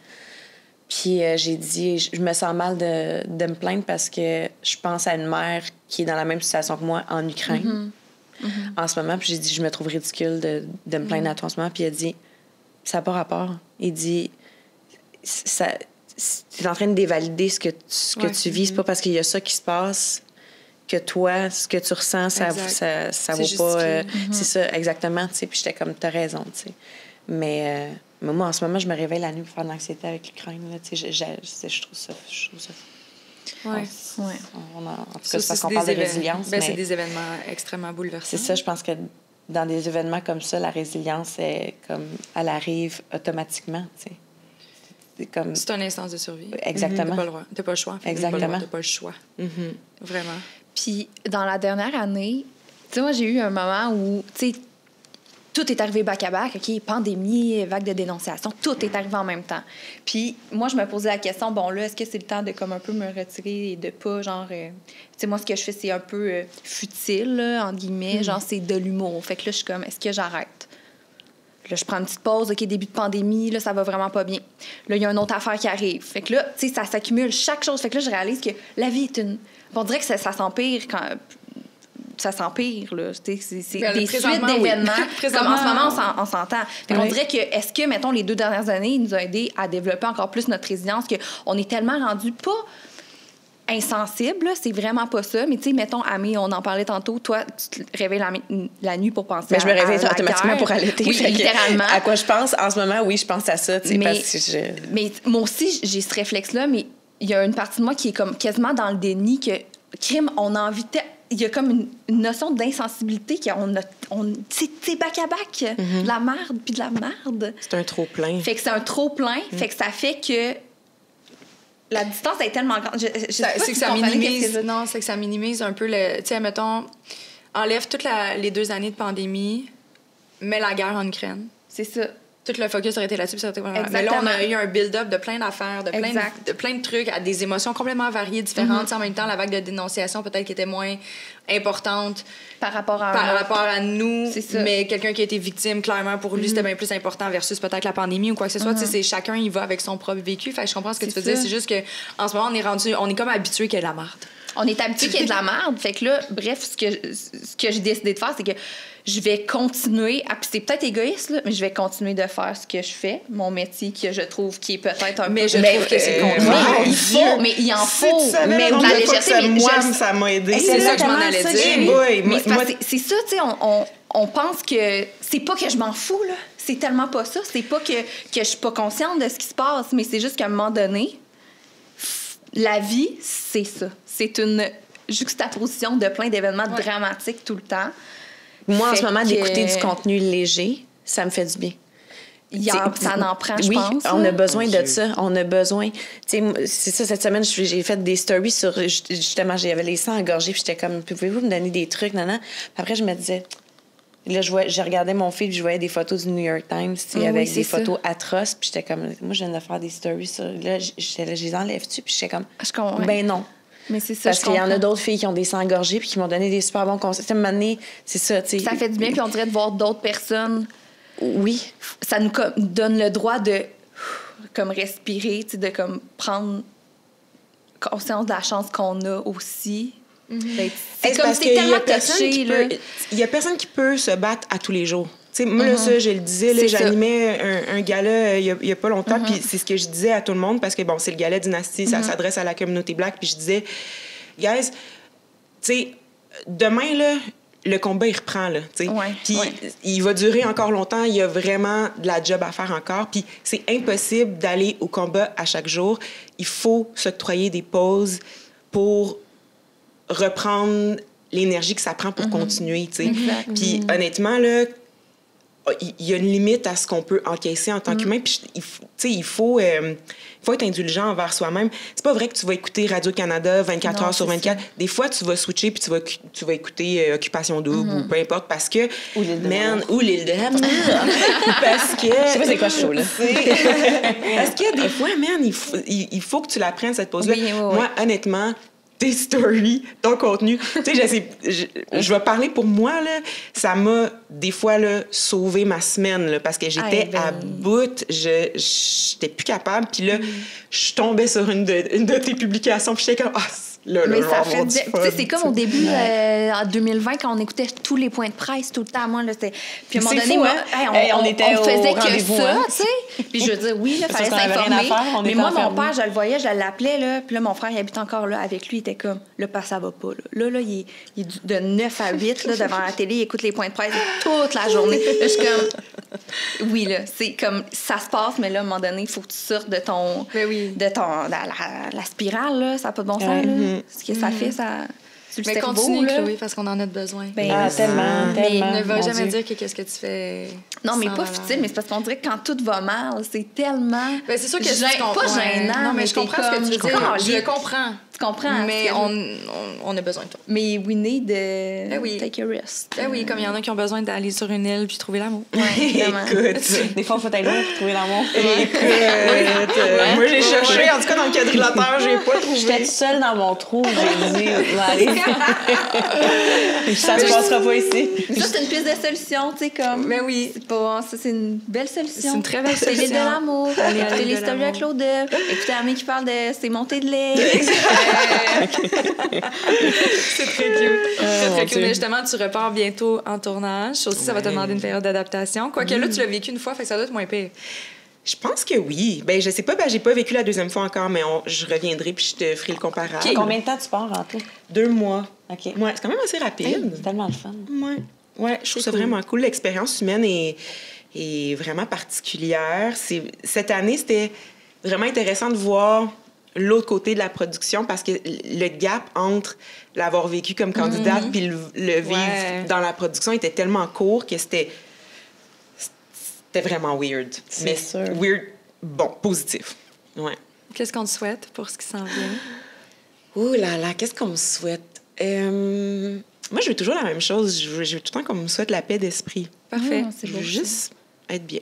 Puis, j'ai dit, je me sens mal de me plaindre parce que je pense à une mère qui est dans la même situation que moi en Ukraine en ce moment. Puis, j'ai dit, je me trouve ridicule de me plaindre à toi en ce moment. Puis, il a dit, ça n'a pas rapport. Il dit, tu es en train de dévalider ce que tu vis. C'est pas parce qu'il y a ça qui se passe que toi, ce que tu ressens, ça vaut pas... C'est ça, exactement. Puis j'étais comme, t'as raison. T'sais. Mais moi, en ce moment, je me réveille la nuit pour faire de l'anxiété avec l'Ukraine. Je trouve ça... Ouais. En tout cas, c'est parce qu'on parle de résilience. Ben, mais c'est des événements extrêmement bouleversants. C'est ça, je pense que dans des événements comme ça, la résilience, elle arrive automatiquement. C'est un instance de survie. Exactement. T'as pas le choix. Exactement. T'as pas le choix. Vraiment. Puis, dans la dernière année, tu sais, moi, j'ai eu un moment où, tu sais, tout est arrivé back-à-back, OK, pandémie, vague de dénonciation, tout est arrivé en même temps. Puis, moi, je me posais la question, bon, là, est-ce que c'est le temps de, comme, un peu me retirer et de pas, genre... tu sais, moi, ce que je fais, c'est un peu futile, là, entre guillemets, genre, c'est de l'humour. Fait que là, je suis comme, est-ce que j'arrête? Là, je prends une petite pause, OK, début de pandémie, là, ça va vraiment pas bien. Là, il y a une autre affaire qui arrive. Fait que là, tu sais, ça s'accumule chaque chose. Fait que là, je réalise que la vie est une... On dirait que ça s'empire quand... Ça s'empire, là. C'est des suites d'événements. Comme en ce moment, on s'entend. Fait qu'on dirait que, est-ce que, mettons, les 2 dernières années, il nous a aidé à développer encore plus notre résilience, qu'on est tellement rendu pas insensible, là, c'est vraiment pas ça. Mais tu sais, mettons, Amé, on en parlait tantôt, toi, tu te réveilles la nuit pour penser mais je me réveille automatiquement pour allaiter. Oui, littéralement. À quoi je pense? En ce moment, oui, je pense à ça, tu sais, parce que Mais moi aussi, j'ai ce réflexe-là, mais il y a une partie de moi qui est comme quasiment dans le déni que, crime, on a envie de... Il y a comme une notion d'insensibilité c'est back-à-back, de la merde puis de la merde. C'est un trop-plein. Fait que c'est un trop-plein, fait que ça fait que la distance est tellement grande. C'est que ça minimise... Non, c'est que ça minimise un peu le... Tu sais, mettons, enlève toutes les 2 années de pandémie, mets la guerre en Ukraine. C'est ça. Tout le focus aurait été là-dessus. Mais là, on a eu un build-up de plein d'affaires, de plein de trucs, à des émotions complètement variées, différentes. En même temps, la vague de dénonciation, peut-être qui était moins importante par rapport à nous. Mais quelqu'un qui a été victime, clairement, pour lui, c'était bien plus important versus peut-être la pandémie ou quoi que ce soit. Tu sais, chacun y va avec son propre vécu. Fait que je comprends ce que tu veux dire. C'est juste qu'en ce moment, on est comme habitué qu'il y ait de la merde. On est habitué qu'il y ait de la merde. Fait que là, bref, ce que j'ai décidé de faire, c'est que je vais continuer, puis c'est peut-être égoïste, là, mais je vais continuer de faire ce que je fais, mon métier que je trouve qui est peut-être un peu... Mais je trouve que c'est le contraire. Mais il en faut. Mais la légèreté, ça m'a aidé. C'est ça que je m'en allais dire. C'est ça, tu sais, on pense que... C'est pas que je m'en fous, là. C'est tellement pas ça. C'est pas que je suis pas consciente de ce qui se passe, mais c'est juste qu'à un moment donné, la vie, c'est ça. C'est une juxtaposition de plein d'événements dramatiques tout le temps. Moi, en ce moment, d'écouter du contenu léger, ça me fait du bien. Ça en prend, je pense. Oui, on a besoin de ça. On a besoin... C'est ça, cette semaine, j'ai fait des stories sur... Justement, j'avais les sangs engorgés, puis j'étais comme, pouvez-vous me donner des trucs, nanana? Puis après, je me disais... Là, je regardais mon feed, puis je voyais des photos du New York Times, avec des photos atroces, puis j'étais comme... Moi, je viens de faire des stories sur... Là, je les enlève-tu? Puis j'étais comme... Ben non. Mais c'est ça, parce qu'il y en a d'autres filles qui ont des sangs engorgés puis qui m'ont donné des super bons conseils. C'est ça, tu sais. Ça fait du bien, puis on dirait de voir d'autres personnes. Oui. Ça nous donne le droit de comme respirer, tu sais, de comme prendre conscience de la chance qu'on a aussi. C'est comme si c'est tellement touché, là. Il y a personne qui peut se battre à tous les jours. T'sais, moi, là, ça, je le disais, là, j'animais un gala il y a pas longtemps, puis c'est ce que je disais à tout le monde, parce que, bon, c'est le gala Dynastie, ça s'adresse à la communauté Black, puis je disais, guys, tu sais, demain, là, le combat, il reprend, là, tu sais. Puis il va durer encore longtemps, il y a vraiment de la job à faire encore, puis c'est impossible d'aller au combat à chaque jour. Il faut s'octroyer des pauses pour reprendre l'énergie que ça prend pour continuer, tu sais. Puis honnêtement, là, il y a une limite à ce qu'on peut encaisser en tant qu'humain. Puis, il faut être indulgent envers soi-même. C'est pas vrai que tu vas écouter Radio-Canada 24 heures sur 24. Des fois, tu vas switcher puis tu vas écouter Occupation Double ou peu importe parce que... Ou l'île de l'amour. Parce que... Je sais pas c'est quoi ce show-là. Parce que des fois, man, il faut que tu la prennes, cette pause-là. Moi, honnêtement, tes stories, ton contenu. Tu sais, je vais parler pour moi, là, ça m'a, des fois, là, sauvé ma semaine, là, parce que j'étais à bout, j'étais plus capable, puis là, je tombais sur une de tes publications, puis j'étais comme, là, mais ça fait du fun. C'est comme au début, en 2020, quand on écoutait tous les points de presse tout le temps. Moi, là, c'était... Puis à un moment donné, fou, moi, on était on faisait au que rendez-vous, ça, hein. tu sais. Puis je veux dire, oui, il fallait qu'on avait rien à s'informer. faire, on Mais était moi, mon enfermés. père, je le voyais, je l'appelais, là. Puis là, mon frère, il habite encore là avec lui. Il était comme, là, ça va pas. Là, il est de 9 à 8 là, devant la télé, il écoute les points de presse toute la journée. Là, je suis comme, oui, là, c'est comme, ça se passe, mais là, à un moment donné, il faut que tu sortes de ton. La spirale, là. Ça n'a pas de bon sens, là. Ce que ça fait, ça. Mais cerveau, continue, là. Chloé, parce qu'on en a besoin. Tellement. Ne va jamais dire que qu'est-ce que tu fais. Non, mais pas futile, mais c'est parce qu'on dirait que quand tout va mal, c'est tellement. Ben, c'est sûr que pas gênant. Non, mais je comprends ce que tu veux dire. Je le comprends. Tu comprends? Mais on a besoin de toi. Mais we need to take a rest. Ben oui, comme il y en a qui ont besoin d'aller sur une île puis trouver l'amour. Écoute. Des fois, il faut aller loin pour trouver l'amour. Écoute, moi, j'ai cherché, en tout cas, dans le quadrilatère, j'ai pas trouvé. J'étais toute seule dans mon trou, j'ai dit, allez. Ça ne passera pas ici. Ça, c'est une piste de solution, tu sais, comme. Mais oui. C'est une belle solution. C'est une très belle C'est l'île de solution. l'amour. Écoutez les stories à Claude. Écoutez Amé qui parle de ses montées de lait. C'est très cute. C'est très cute. Mais justement, tu repars bientôt en tournage. Aussi, ça va te demander une période d'adaptation. Quoique là, tu l'as vécu une fois, fait que ça doit être moins pire. Je pense que oui. Ben, je sais pas, j'ai pas vécu la deuxième fois encore, mais je reviendrai puis je te ferai le comparable. Combien de temps tu pars en tout? 2 mois. OK. Ouais, c'est quand même assez rapide. C'est tellement le fun. Ouais, je trouve ça vraiment cool. L'expérience humaine est vraiment particulière. Cette année, c'était vraiment intéressant de voir l'autre côté de la production parce que le gap entre l'avoir vécu comme candidate puis le vivre dans la production était tellement court que c'était vraiment weird. Mais sûr. Weird, bon, positif. Ouais. Qu'est-ce qu'on te souhaite pour ce qui s'en vient? Ouh là là, qu'est-ce qu'on me souhaite? Moi, je veux toujours la même chose. Je veux tout le temps qu'on me souhaite la paix d'esprit. Parfait. C'est Je beau. veux juste être bien.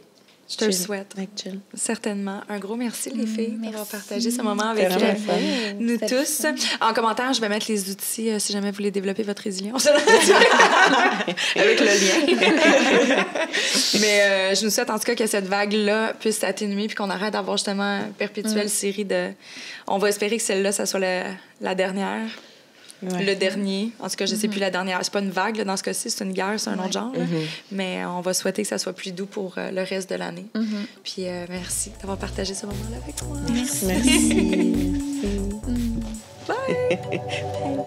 Je te le souhaite. Chill. Certainement. Un gros merci, les filles, d'avoir partagé ce moment C'était avec vraiment fun. nous C'était tous. fun. En commentaire, je vais mettre les outils si jamais vous voulez développer votre résilience. Avec le lien. Mais je nous souhaite en tout cas que cette vague-là puisse s'atténuer puis qu'on arrête d'avoir justement une perpétuelle série de... On va espérer que celle-là, ça soit la dernière. Ouais. Le dernier. En tout cas, je sais plus la dernière. C'est pas une vague, là, dans ce cas-ci, c'est une guerre, c'est un autre genre. Là. Mais on va souhaiter que ça soit plus doux pour le reste de l'année. Puis merci d'avoir partagé ce moment-là avec moi. Merci. Bye!